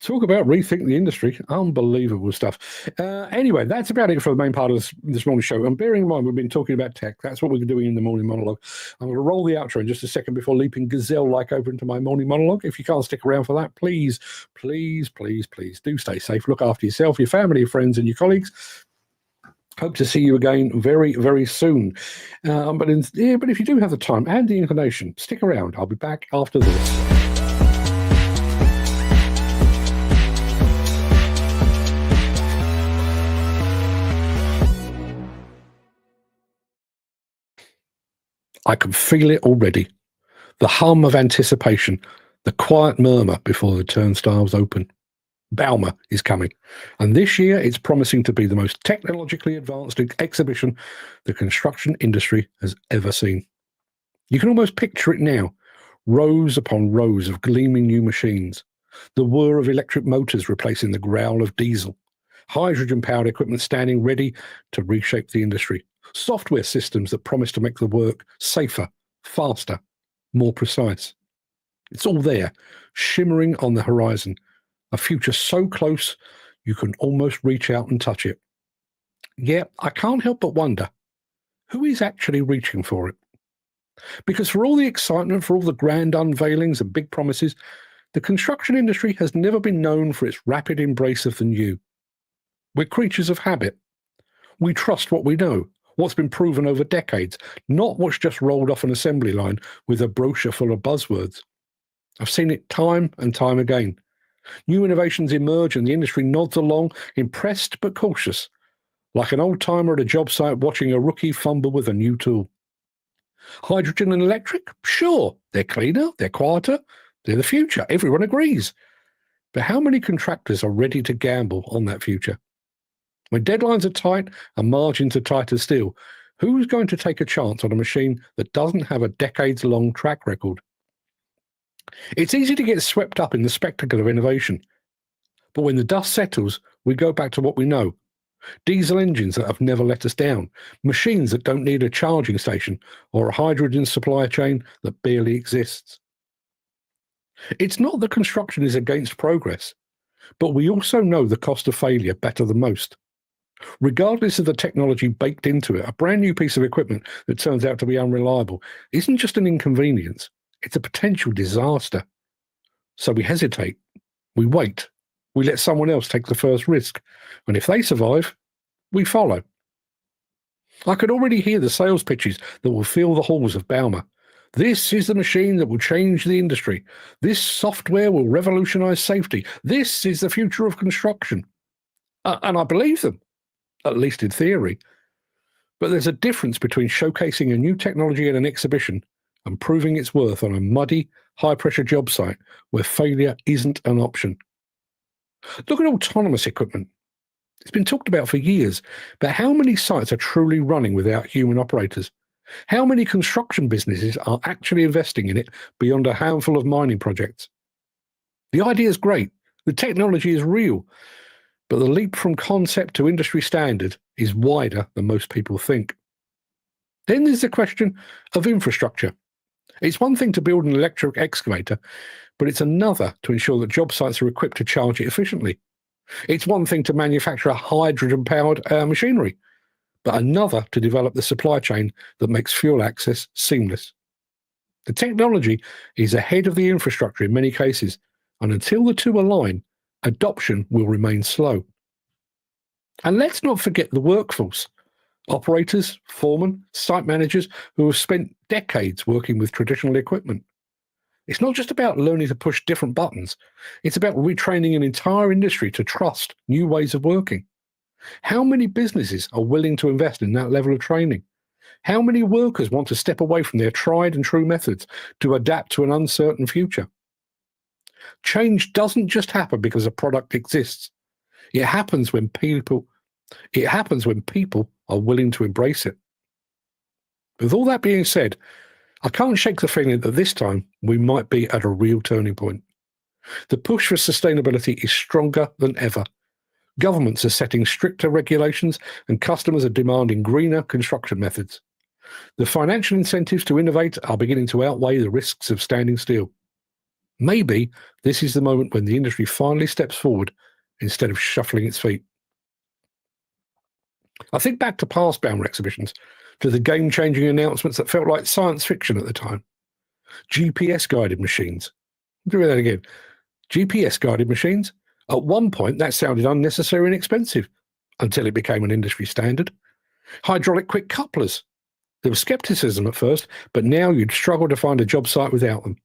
Talk about rethink the industry. Unbelievable stuff. Anyway, that's about it for the main part of this morning's show. And bearing in mind, we've been talking about tech. That's what we're doing in the morning monologue. I'm going to roll the outro in just a second before leaping gazelle-like over into my morning monologue. If you can't stick around for that, please, please, please, please do stay safe. Look after yourself, your family, your friends, and your colleagues. Hope to see you again very, very soon. But if you do have the time and the inclination, stick around. I'll be back after this. I can feel it already. The hum of anticipation, the quiet murmur before the turnstiles open. Bauma is coming, and this year it's promising to be the most technologically advanced exhibition the construction industry has ever seen. You can almost picture it now, rows upon rows of gleaming new machines, the whir of electric motors replacing the growl of diesel, hydrogen-powered equipment standing ready to reshape the industry, software systems that promise to make the work safer, faster, more precise. It's all there, shimmering on the horizon, a future so close you can almost reach out and touch it. Yeah, I can't help but wonder, who is actually reaching for it? Because for all the excitement, for all the grand unveilings and big promises, the construction industry has never been known for its rapid embrace of the new. We're creatures of habit. We trust what we know. what's been proven over decades, not what's just rolled off an assembly line with a brochure full of buzzwords. I've seen it time and time again. New innovations emerge and the industry nods along, impressed but cautious, like an old-timer at a job site watching a rookie fumble with a new tool. Hydrogen and electric? Sure, they're cleaner, they're quieter, they're the future. Everyone agrees. But how many contractors are ready to gamble on that future? When deadlines are tight and margins are tight as steel, who's going to take a chance on a machine that doesn't have a decades-long track record? It's easy to get swept up in the spectacle of innovation. But when the dust settles, we go back to what we know. Diesel engines that have never let us down, machines that don't need a charging station, or a hydrogen supply chain that barely exists. It's not that construction is against progress, but we also know the cost of failure better than most. Regardless of the technology baked into it, a brand new piece of equipment that turns out to be unreliable isn't just an inconvenience, it's a potential disaster. So we hesitate, we wait, we let someone else take the first risk, and if they survive, we follow. I could already hear the sales pitches that will fill the halls of Bauma. This is the machine that will change the industry. This software will revolutionize safety. This is the future of construction. And I believe them, at least in theory. But there's a difference between showcasing a new technology at an exhibition and proving its worth on a muddy, high-pressure job site where failure isn't an option. Look at autonomous equipment. It's been talked about for years, but how many sites are truly running without human operators? How many construction businesses are actually investing in it beyond a handful of mining projects? The idea is great. The technology is real. But the leap from concept to industry standard is wider than most people think. Then there's the question of infrastructure. It's one thing to build an electric excavator, but it's another to ensure that job sites are equipped to charge it efficiently. It's one thing to manufacture a hydrogen-powered machinery, but another to develop the supply chain that makes fuel access seamless. The technology is ahead of the infrastructure in many cases, and until the two align, adoption will remain slow. And let's not forget the workforce. Operators, foremen, site managers who have spent decades working with traditional equipment. It's not just about learning to push different buttons. It's about retraining an entire industry to trust new ways of working. How many businesses are willing to invest in that level of training? How many workers want to step away from their tried and true methods to adapt to an uncertain future? Change doesn't just happen because a product exists. It happens when people are willing to embrace it. With all that being said, I can't shake the feeling that this time we might be at a real turning point. The push for sustainability is stronger than ever. Governments are setting stricter regulations and customers are demanding greener construction methods. The financial incentives to innovate are beginning to outweigh the risks of standing still. Maybe this is the moment when the industry finally steps forward instead of shuffling its feet. I think back to past Bauma exhibitions, to the game-changing announcements that felt like science fiction at the time. GPS-guided machines. Do that again. GPS-guided machines? At one point, that sounded unnecessary and expensive, until it became an industry standard. Hydraulic quick couplers. There was skepticism at first, but now you'd struggle to find a job site without them.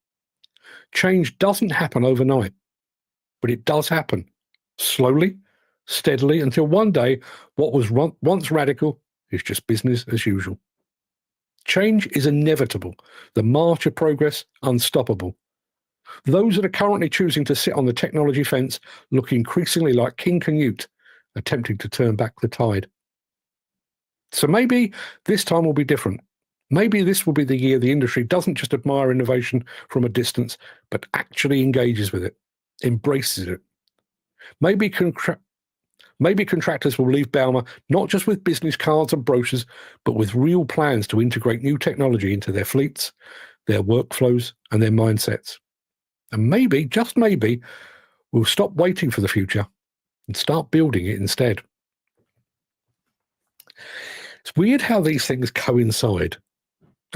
Change doesn't happen overnight, but it does happen, slowly, steadily, until one day what was once radical is just business as usual. Change is inevitable, the march of progress unstoppable. Those that are currently choosing to sit on the technology fence look increasingly like King Canute, attempting to turn back the tide. So maybe this time will be different. Maybe this will be the year the industry doesn't just admire innovation from a distance, but actually engages with it, embraces it. Maybe contractors will leave Bauma not just with business cards and brochures, but with real plans to integrate new technology into their fleets, their workflows, and their mindsets. And maybe, just maybe, we'll stop waiting for the future and start building it instead. It's weird how these things coincide.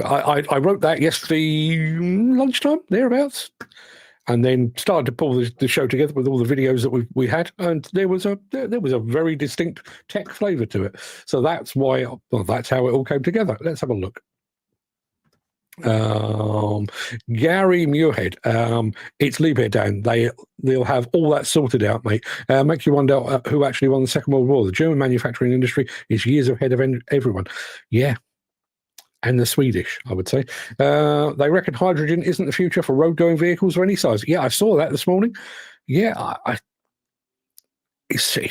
I wrote that yesterday lunchtime, thereabouts. and then started to pull the show together with all the videos that we had, and there was a very distinct tech flavour to it. So that's how it all came together. Let's have a look. Gary Muirhead, it's Liebherr down. They'll have all that sorted out, mate. Make you wonder who actually won the Second World War. The German manufacturing industry is years ahead of everyone. Yeah. And the Swedish, I would say. They reckon hydrogen isn't the future for road-going vehicles of any size. Yeah, I saw that this morning. Yeah,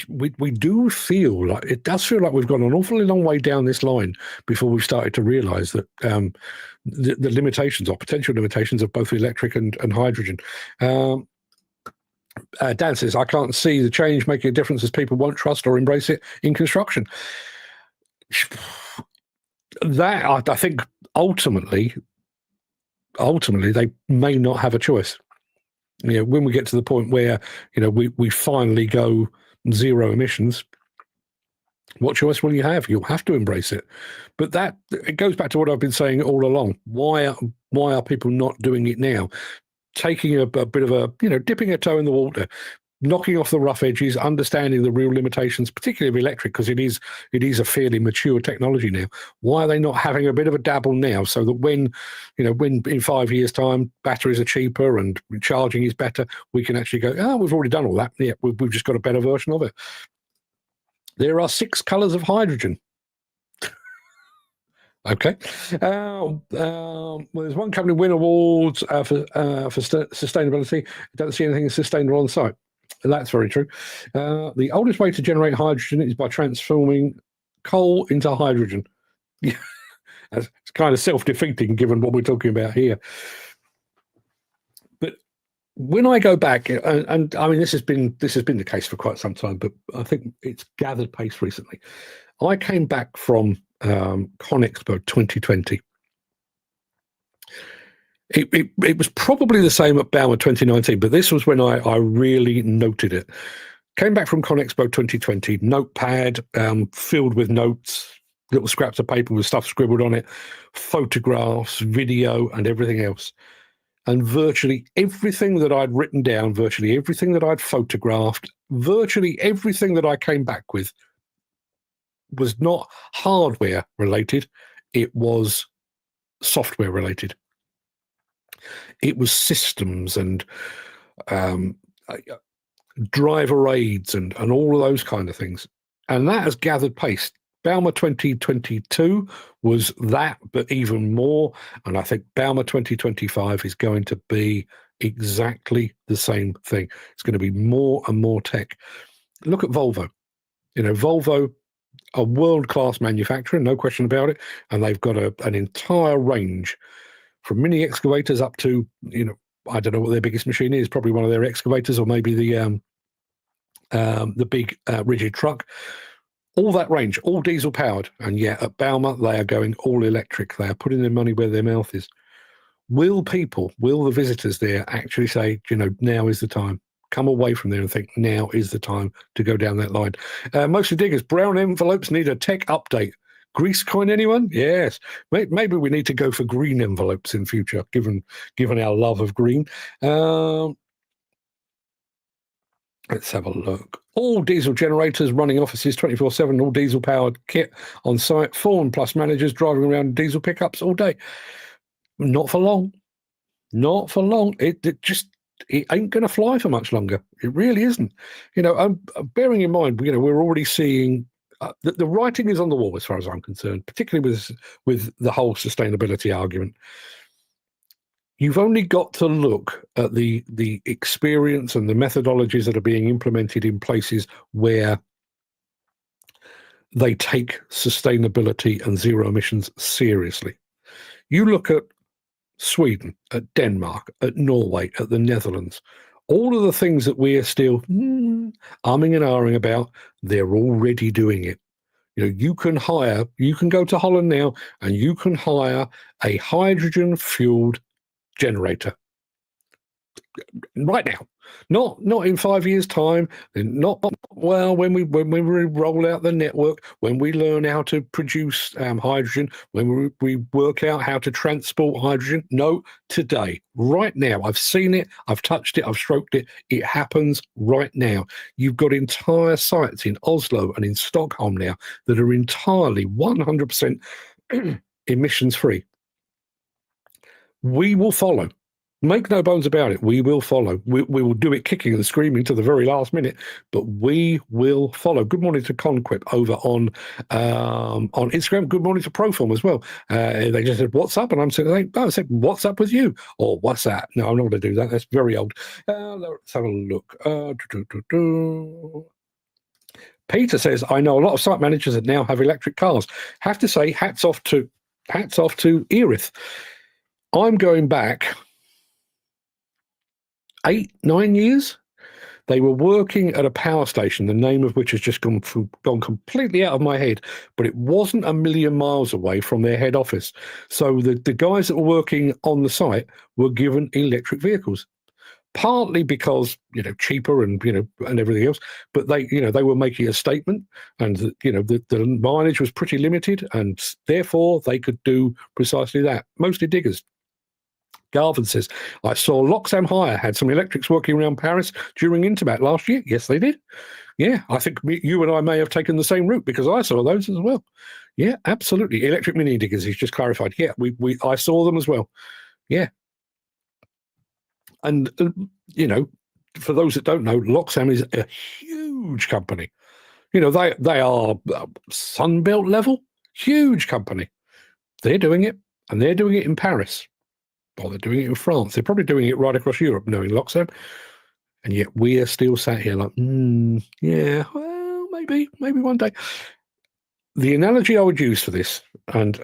we do feel like, it does feel like we've gone an awfully long way down this line before we've started to realise that the limitations or potential limitations of both electric and hydrogen. Dan says, I can't see the change making a difference as people won't trust or embrace it in construction. That, I think, ultimately, they may not have a choice. When we get to the point where, we finally go zero emissions, what choice will you have? You'll have to embrace it. But it goes back to what I've been saying all along. Why are people not doing it now? Taking a bit of a, dipping a toe in the water, knocking off the rough edges, understanding the real limitations, particularly of electric, because it is a fairly mature technology now. Why are they not having a bit of a dabble now, so that when in 5 years' time batteries are cheaper and charging is better, we can actually go, oh, we've already done all that. Yeah, we've just got a better version of it. There are 6 colours of hydrogen. Okay. Well, there's one company win awards for sustainability. Don't see anything sustainable on site. That's very true. The oldest way to generate hydrogen is by transforming coal into hydrogen. Yeah, it's kind of self-defeating given what we're talking about here. But when I go back, and I mean this has been the case for quite some time, but I think it's gathered pace recently. I came back from ConExpo 2020. It was probably the same at Bauma 2019, but this was when I really noted it. Came back from ConExpo 2020, notepad filled with notes, little scraps of paper with stuff scribbled on it, photographs, video, and everything else. And virtually everything that I'd written down, virtually everything that I'd photographed, virtually everything that I came back with was not hardware related, it was software related. It was systems and driver aids and all of those kind of things. And that has gathered pace. Bauma 2022 was that, but even more. And I think Bauma 2025 is going to be exactly the same thing. It's going to be more and more tech. Look at Volvo. Volvo, a world-class manufacturer, no question about it. And they've got an entire range from mini excavators up to, I don't know what their biggest machine is, probably one of their excavators or maybe the big rigid truck. All that range, all diesel powered. And yet at Bauma, they are going all electric. They are putting their money where their mouth is. Will the visitors there actually say, now is the time? Come away from there and think, now is the time to go down that line. Mostly diggers, brown envelopes need a tech update. Grease coin, anyone? Yes. Maybe we need to go for green envelopes in future, given our love of green. Let's have a look. All diesel generators running offices 24/7, all diesel-powered kit on site, Foreman plus managers driving around diesel pickups all day. Not for long. Not for long. It ain't going to fly for much longer. It really isn't. Bearing in mind, we're already seeing the writing is on the wall as far as I'm concerned, particularly with the whole sustainability argument. You've only got to look at the experience and the methodologies that are being implemented in places where they take sustainability and zero emissions seriously. You look at Sweden, at Denmark, at Norway, at the Netherlands. All of the things that we are still umming and ahhing about, they're already doing it. You can go to Holland now and you can hire a hydrogen-fueled generator right now. Not in 5 years' time, and not when we roll out the network, when we learn how to produce hydrogen, when we work out how to transport hydrogen. No, today, right now. I've seen it, I've touched it, I've stroked it. It happens right now. You've got entire sites in Oslo and in Stockholm now that are entirely 100% emissions free. We will follow. Make no bones about it. We will follow. We will do it kicking and screaming to the very last minute, but we will follow. Good morning to Conquip over on Instagram. Good morning to Proform as well. They just said, "What's up?" And I'm saying, "Oh," I said, "What's up with you?" Or "What's that?" No, I'm not going to do that. That's very old. Let's have a look. Peter says, "I know a lot of site managers that now have electric cars. Have to say, hats off to Erith. I'm going back 8-9 years. They were working at a power station, the name of which has just gone completely out of my head, but it wasn't a million miles away from their head office. So the guys that were working on the site were given electric vehicles, partly because, cheaper and, and everything else, but they were making a statement, and, the mileage was pretty limited, and therefore they could do precisely that. Mostly diggers. Garvin says, "I saw Loxam Hire had some electrics working around Paris during Intermat last year." Yes, they did. Yeah, I think you and I may have taken the same route because I saw those as well. Yeah, absolutely. Electric mini diggers, he's just clarified. Yeah, I saw them as well. Yeah. And, for those that don't know, Loxam is a huge company. They are Sunbelt level, huge company. They're doing it, and they're doing it in Paris. Well, they're doing it in France. They're probably doing it right across Europe, knowing Loxam. And yet we are still sat here like, yeah, well, maybe one day. The analogy I would use for this, and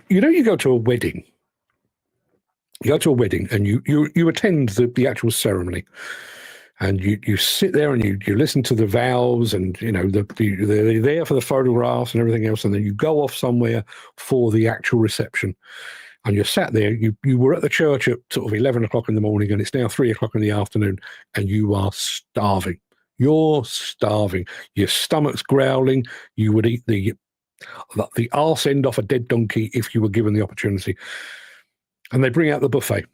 you go to a wedding. You go to a wedding and you attend the actual ceremony. And you sit there and you listen to the vows, and they're there for the photographs and everything else, and then you go off somewhere for the actual reception. And you're sat there. You were at the church at sort of 11 o'clock in the morning, and it's now 3 o'clock in the afternoon, and you are starving. You're starving. Your stomach's growling. You would eat the arse end off a dead donkey if you were given the opportunity. And they bring out the buffet,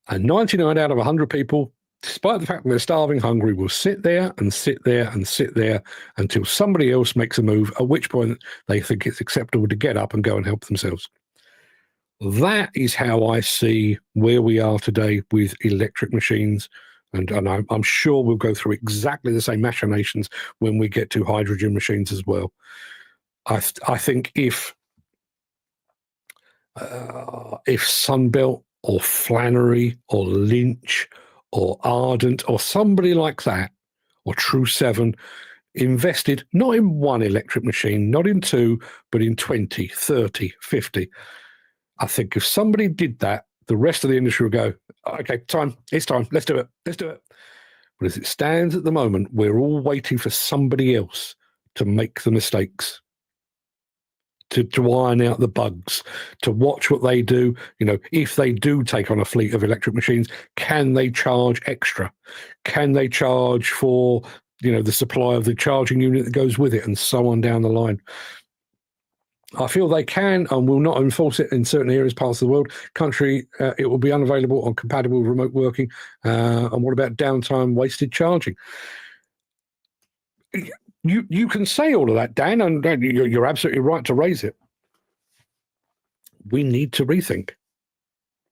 and 99 out of 100 people, despite the fact that they're starving, hungry, will sit there and sit there and sit there until somebody else makes a move, at which point they think it's acceptable to get up and go and help themselves. That is how I see where we are today with electric machines. And I'm sure we'll go through exactly the same machinations when we get to hydrogen machines as well. I think if Sunbelt or Flannery or Lynch or Ardent or somebody like that, or True 7, invested not in one electric machine, not in two, but in 20, 30, 50. I think if somebody did that, the rest of the industry would go, okay, it's time, let's do it. But as it stands at the moment, we're all waiting for somebody else to make the mistakes, to iron out the bugs, to watch what they do. If they do take on a fleet of electric machines, can they charge extra? Can they charge for, the supply of the charging unit that goes with it, and so on down the line? I feel they can and will not enforce it in certain areas, parts of the world. Country, it will be unavailable or compatible with remote working. And what about downtime, wasted charging? You can say all of that, Dan, and you're absolutely right to raise it. We need to rethink.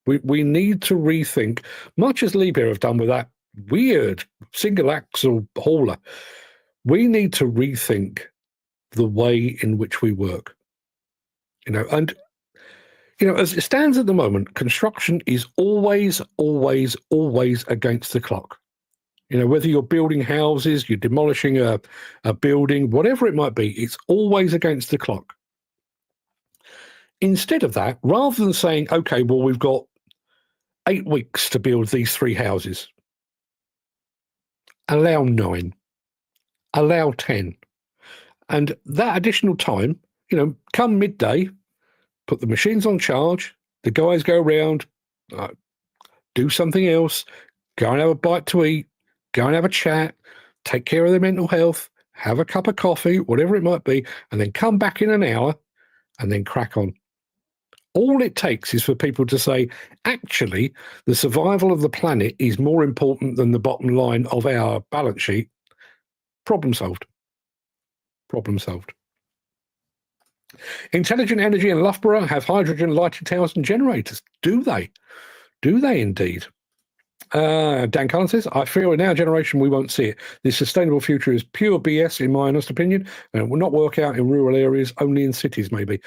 We need to rethink, much as Liebherr have done with that weird single axle hauler. We need to rethink the way in which we work. And as it stands at the moment, construction is always, always, always against the clock. Whether you're building houses, you're demolishing a building, whatever it might be, it's always against the clock. Instead of that, rather than saying, okay, well, we've got 8 weeks to build these 3 houses, allow 9, allow 10. And that additional time, come midday, put the machines on charge, The guys go around, do something else, go and have a bite to eat, go and have a chat, take care of their mental health, have a cup of coffee, whatever it might be, and then come back in an hour and then crack on. All it takes is for people to say, actually, the survival of the planet is more important than the bottom line of our balance sheet. Problem solved. Problem solved. Intelligent Energy and Loughborough have hydrogen lighting towers and generators. Do they? Do they indeed? Dan Cullen says, I fear in our generation we won't see it. This sustainable future is pure BS, in my honest opinion, and it will not work out in rural areas, only in cities, maybe.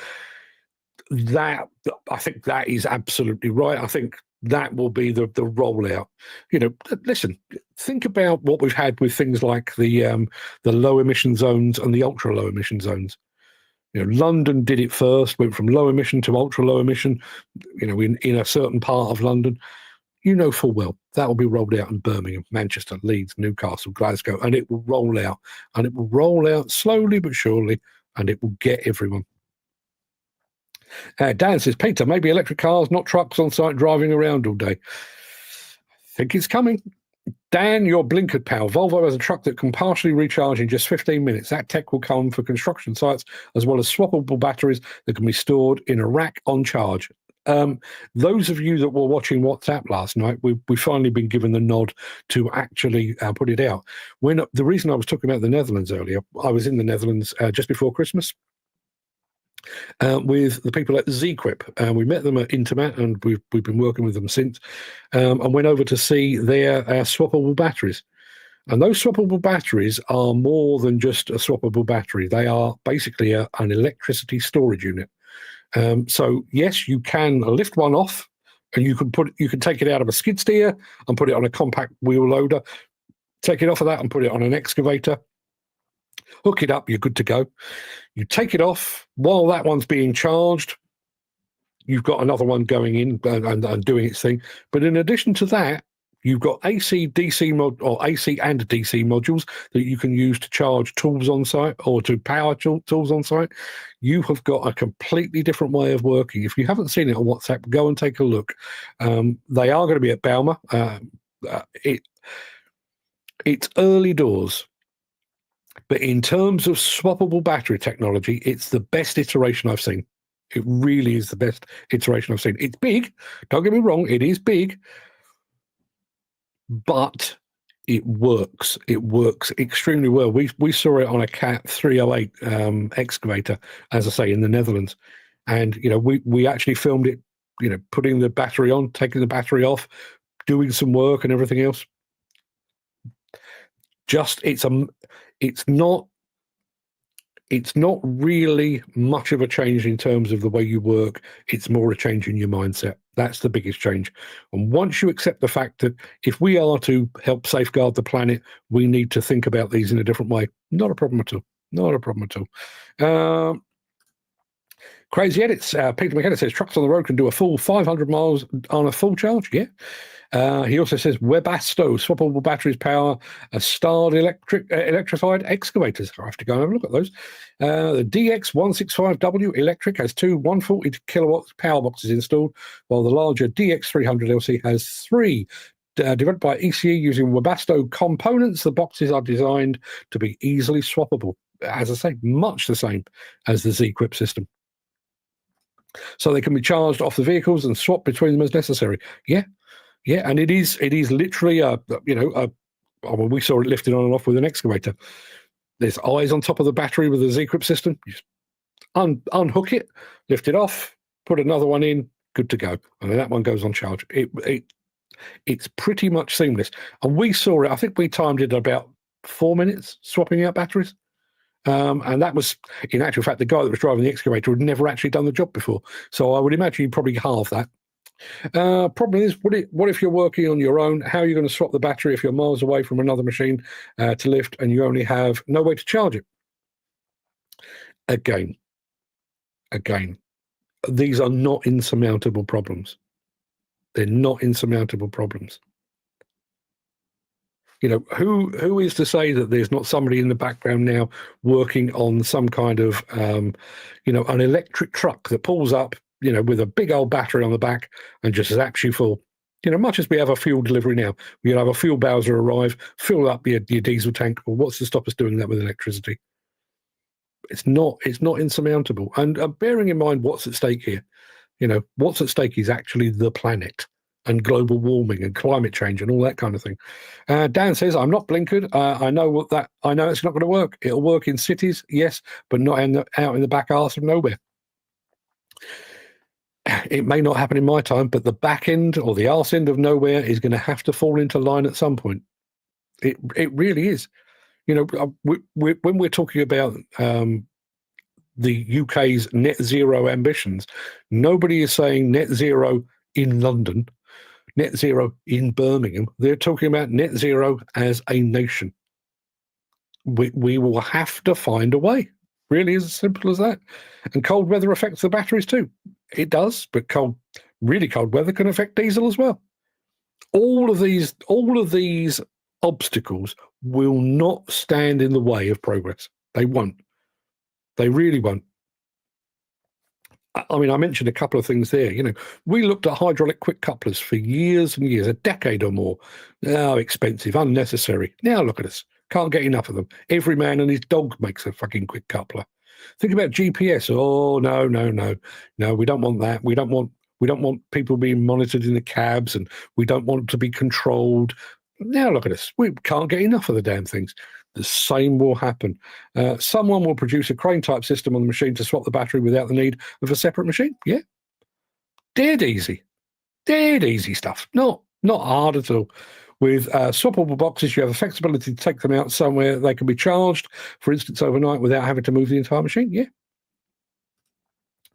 I think that is absolutely right. I think that will be the rollout. You know, listen, think about what we've had with things like the low emission zones and the ultra low emission zones. You know, London did it first, went from low emission to ultra low emission, you know, in a certain part of London. You know full well that will be rolled out in Birmingham, Manchester, Leeds, Newcastle, Glasgow, and it will roll out. And it will roll out slowly but surely, and it will get everyone. Dan says, Peter, maybe electric cars, not trucks on site driving around all day. I think it's coming. Dan, your blinkered pal. Volvo has a truck that can partially recharge in just 15 minutes. That tech will come for construction sites, as well as swappable batteries that can be stored in a rack on charge. Those of you that were watching WhatsApp last night, we've finally been given the nod to actually put it out. The reason I was talking about the Netherlands earlier, I was in the Netherlands just before Christmas. With the people at ZQuip. We met them at Intermat, and we've been working with them since, and went over to see their swappable batteries. And those swappable batteries are more than just a swappable battery. They are basically an electricity storage unit. So yes, you can lift one off, and you can take it out of a skid steer and put it on a compact wheel loader, take it off of that and put it on an excavator, hook it up, you're good to go. You take it off while that one's being charged. You've got another one going in and doing its thing. But in addition to that, you've got AC, DC or AC and DC modules that you can use to charge tools on site or to power tools on site. You have got a completely different way of working. If you haven't seen it on WhatsApp, go and take a look. They are going to be at Bauma. It's early doors. But in terms of swappable battery technology, it's the best iteration I've seen. It really is the best iteration I've seen. It's big. Don't get me wrong. It is big. But it works. It works extremely well. We saw it on a Cat 308 excavator, as I say, in the Netherlands. And, you know, we actually filmed it, you know, putting the battery on, taking the battery off, doing some work and everything else. It's not really much of a change in terms of the way you work. It's more a change in your mindset. That's the biggest change. And once you accept the fact that if we are to help safeguard the planet, we need to think about these in a different way. Not a problem at all. Not a problem at all. Crazy Edits. Peter McKenna says trucks on the road can do a full 500 miles on a full charge. Yeah. He also says Webasto swappable batteries power a starred electrified excavators. I have to go and have a look at those. The DX165W electric has two 140 kilowatts power boxes installed, while the larger DX300 LC has three. Developed by ECE using Webasto components, the boxes are designed to be easily swappable. As I say, much the same as the ZQuip system. So they can be charged off the vehicles and swapped between them as necessary. Yeah. Yeah, and it is literally we saw it lifted on and off with an excavator. There's eyes on top of the battery with the ZQuip system. You just unhook it, lift it off, put another one in, good to go. And then that one goes on charge. It's pretty much seamless. And we saw it, I think we timed it about 4 minutes swapping out batteries. And that was, in actual fact, the guy that was driving the excavator had never actually done the job before. So I would imagine you probably halve that. Problem is, what if you're working on your own? How are you going to swap the battery if you're miles away from another machine to lift and you only have no way to charge it? Again, these are not insurmountable problems. They're not insurmountable problems. You know, who is to say that there's not somebody in the background now working on some kind of, an electric truck that pulls up, with a big old battery on the back and just zaps you full. Much as we have a fuel delivery now, you'll have a fuel bowser arrive, fill up your diesel tank. Well, what's to stop us doing that with electricity? It's not insurmountable. And bearing in mind what's at stake here, what's at stake is actually the planet and global warming and climate change and all that kind of thing. Dan says, I'm not blinkered. I know it's not going to work. It'll work in cities, yes, but not out in the back arse of nowhere. It may not happen in my time, but the back end or the arse end of nowhere is going to have to fall into line at some point. It really is. When we're talking about the UK's net zero ambitions, nobody is saying net zero in London, net zero in Birmingham. They're talking about net zero as a nation. We will have to find a way. Really is as simple as that. And cold weather affects the batteries too. It does, but really cold weather can affect diesel as well. All of these obstacles will not stand in the way of progress. They won't. They really won't. I mean, I mentioned a couple of things there. We looked at hydraulic quick couplers for years and years, a decade or more. Oh, expensive, unnecessary. Now look at us. Can't get enough of them. Every man and his dog makes a fucking quick coupler. Think about GPS. Oh, no. No, we don't want that. We don't want people being monitored in the cabs, and we don't want to be controlled. Now look at us. We can't get enough of the damn things. The same will happen. Someone will produce a crane-type system on the machine to swap the battery without the need of a separate machine. Yeah. Dead easy. Dead easy stuff. Not hard at all. With swappable boxes, you have the flexibility to take them out somewhere they can be charged, for instance, overnight without having to move the entire machine. Yeah.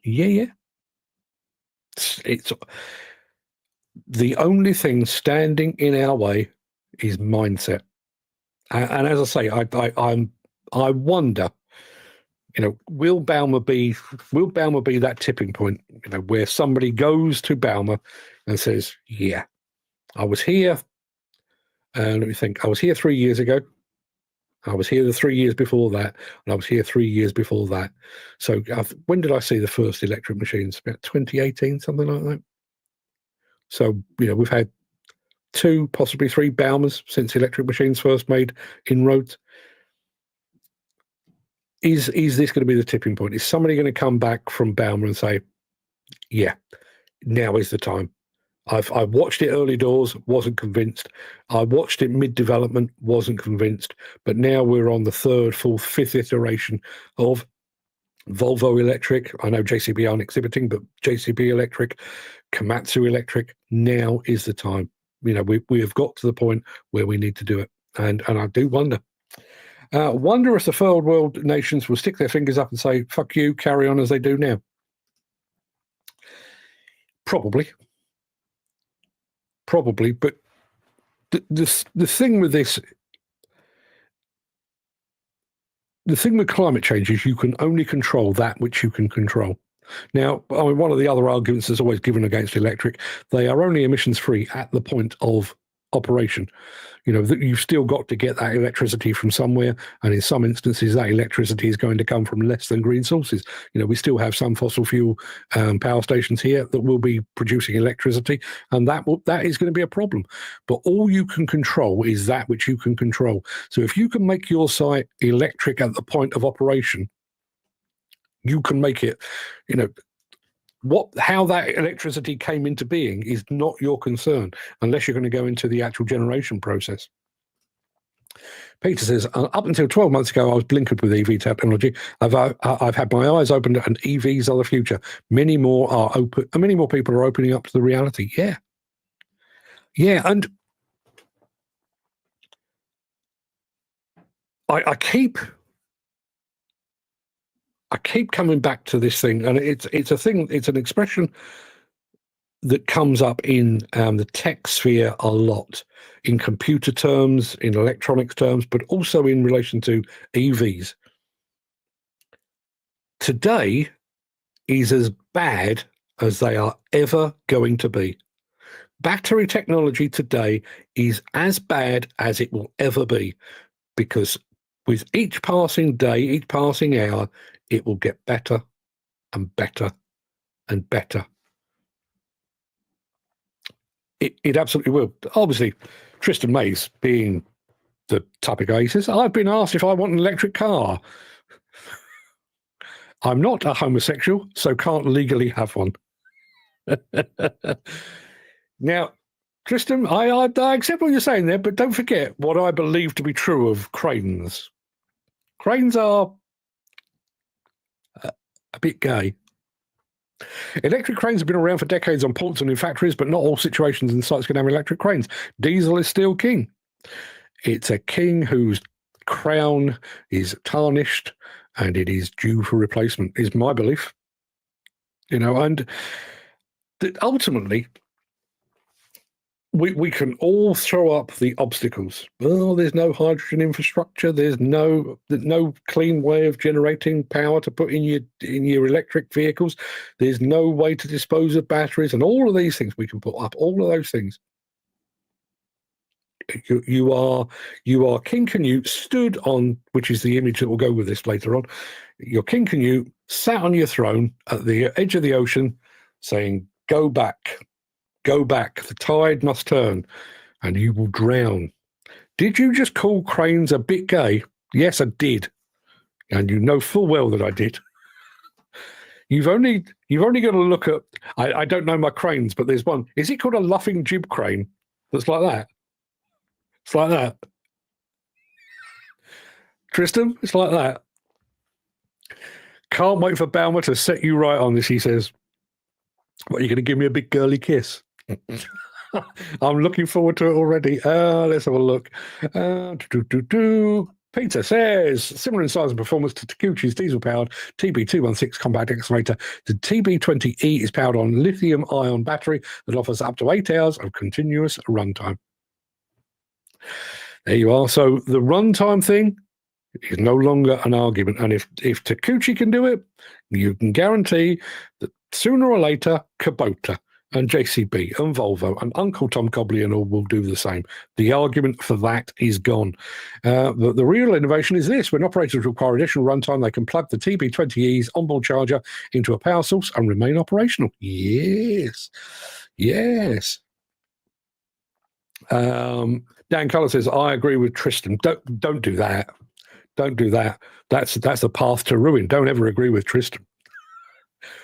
Yeah. It's the only thing standing in our way is mindset. And as I say, I wonder, will Bauma be that tipping point, where somebody goes to Bauma and says, yeah, I was here. Let me think. I was here 3 years ago. I was here the 3 years before that, and I was here 3 years before that. So when did I see the first electric machines? About 2018, something like that. So, we've had 2, possibly 3 Baumas since electric machines first made inroads. Is this going to be the tipping point? Is somebody going to come back from Bauma and say, yeah, now is the time? I watched it early doors, wasn't convinced. I watched it mid-development, wasn't convinced. But now we're on the 3rd, 4th, 5th iteration of Volvo Electric. I know JCB aren't exhibiting, but JCB Electric, Komatsu Electric, now is the time. We have got to the point where we need to do it. And I do wonder. Wonder if the third world nations will stick their fingers up and say, fuck you, carry on as they do now. Probably, but the thing with this, the thing with climate change is you can only control that which you can control. Now, I mean, one of the other arguments that's always given against electric, they are only emissions free at the point of operation. You've still got to get that electricity from somewhere, and in some instances that electricity is going to come from less than green sources. We still have some fossil fuel power stations here that will be producing electricity, and that is going to be a problem. But all you can control is that which you can control. So if you can make your site electric at the point of operation, you can make it. How that electricity came into being is not your concern, unless you're going to go into the actual generation process. Peter says, up until 12 months ago, I was blinkered with EV technology. I've had my eyes opened, and EVs are the future. Many more are open, and many more people are opening up to the reality. Yeah, and I keep coming back to this thing, and it's a thing. It's an expression that comes up in the tech sphere a lot, in computer terms, in electronics terms, but also in relation to EVs. Today is as bad as they are ever going to be. Battery technology today is as bad as it will ever be, because with each passing day, each passing hour, it will get better and better and better. It absolutely will. Obviously, Tristan Mays being the type of guy, he says, I've been asked if I want an electric car. I'm not a homosexual, so can't legally have one. Now, Tristan, I accept what you're saying there, but don't forget what I believe to be true of cranes. Cranes are a bit gay. Electric cranes have been around for decades on ports and in factories, but not all situations and sites can have electric cranes. Diesel is still king. It's a king whose crown is tarnished and it is due for replacement, is my belief. And ultimately, we can all throw up the obstacles. Oh, there's no hydrogen infrastructure. There's no clean way of generating power to put in your electric vehicles. There's no way to dispose of batteries, and all of these things we can put up. All of those things. You are King Canute stood on, which is the image that will go with this later on. You're King Canute sat on your throne at the edge of the ocean, saying, "Go back. Go back, the tide must turn, and you will drown." Did you just call cranes a bit gay? Yes, I did. And you know full well that I did. You've only got to look at, I don't know my cranes, but there's one. Is it called a luffing jib crane that's like that? It's like that. Tristan, it's like that. Can't wait for Bauma to set you right on this, he says. What, are you going to give me a big girly kiss? I'm looking forward to it already. Let's have a look. Peter says, similar in size and performance to Taguchi's diesel-powered TB216 compact excavator, the TB20E is powered on lithium-ion battery that offers up to 8 hours of continuous runtime. There you are. So the runtime thing is no longer an argument. And if Taguchi can do it, you can guarantee that sooner or later, Kubota and JCB and Volvo and Uncle Tom Cobley and all will do the same. The argument for that is gone. The real innovation is this. When operators require additional runtime, they can plug the TB20E's onboard charger into a power source and remain operational. Yes. Yes. Dan Culler says, I agree with Tristan. Don't do that. Don't do that. That's the path to ruin. Don't ever agree with Tristan.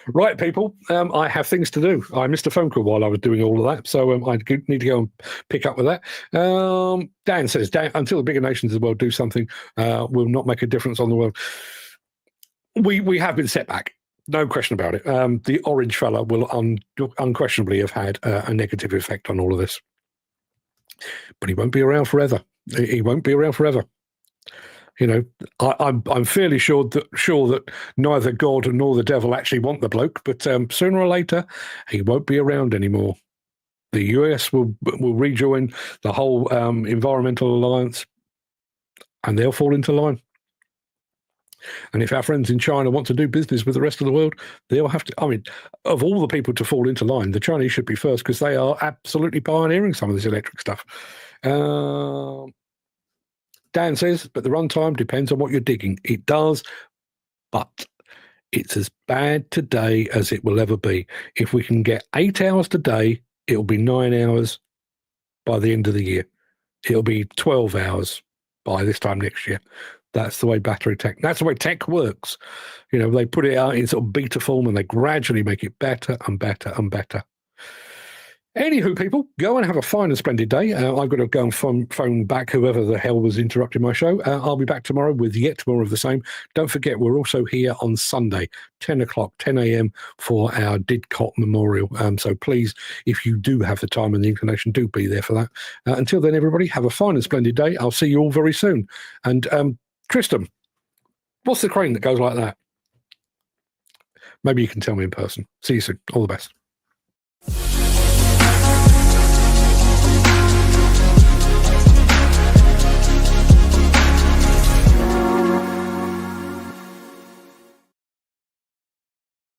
Right, people, I have things to do. I missed a phone call while I was doing all of that, so I need to go and pick up with that. Dan says, until the bigger nations of the world do something, will not make a difference on the world. We have been set back, no question about it. The orange fella will unquestionably have had a negative effect on all of this. But he won't be around forever. He won't be around forever. You know, I'm fairly sure that neither God nor the devil actually want the bloke, but sooner or later he won't be around anymore. The US will rejoin the whole environmental alliance, and they'll fall into line. And if our friends in China want to do business with the rest of the world, they'll have to. I mean, of all the people to fall into line, the Chinese should be first because they are absolutely pioneering some of this electric stuff. Dan says, but the runtime depends on what you're digging. It does, but it's as bad today as it will ever be. If we can get 8 hours today, it'll be 9 hours by the end of the year. It'll be 12 hours by this time next year. That's the way that's the way tech works. You know, they put it out in sort of beta form and they gradually make it better and better and better. Anywho, people, go and have a fine and splendid day. I've got to go and phone back whoever the hell was interrupting my show. I'll be back tomorrow with yet more of the same. Don't forget, we're also here on Sunday, 10 a.m. for our Didcot Memorial. So please, if you do have the time and the inclination, do be there for that. Until then, everybody, have a fine and splendid day. I'll see you all very soon. And Tristan, what's the crane that goes like that? Maybe you can tell me in person. See you soon. All the best.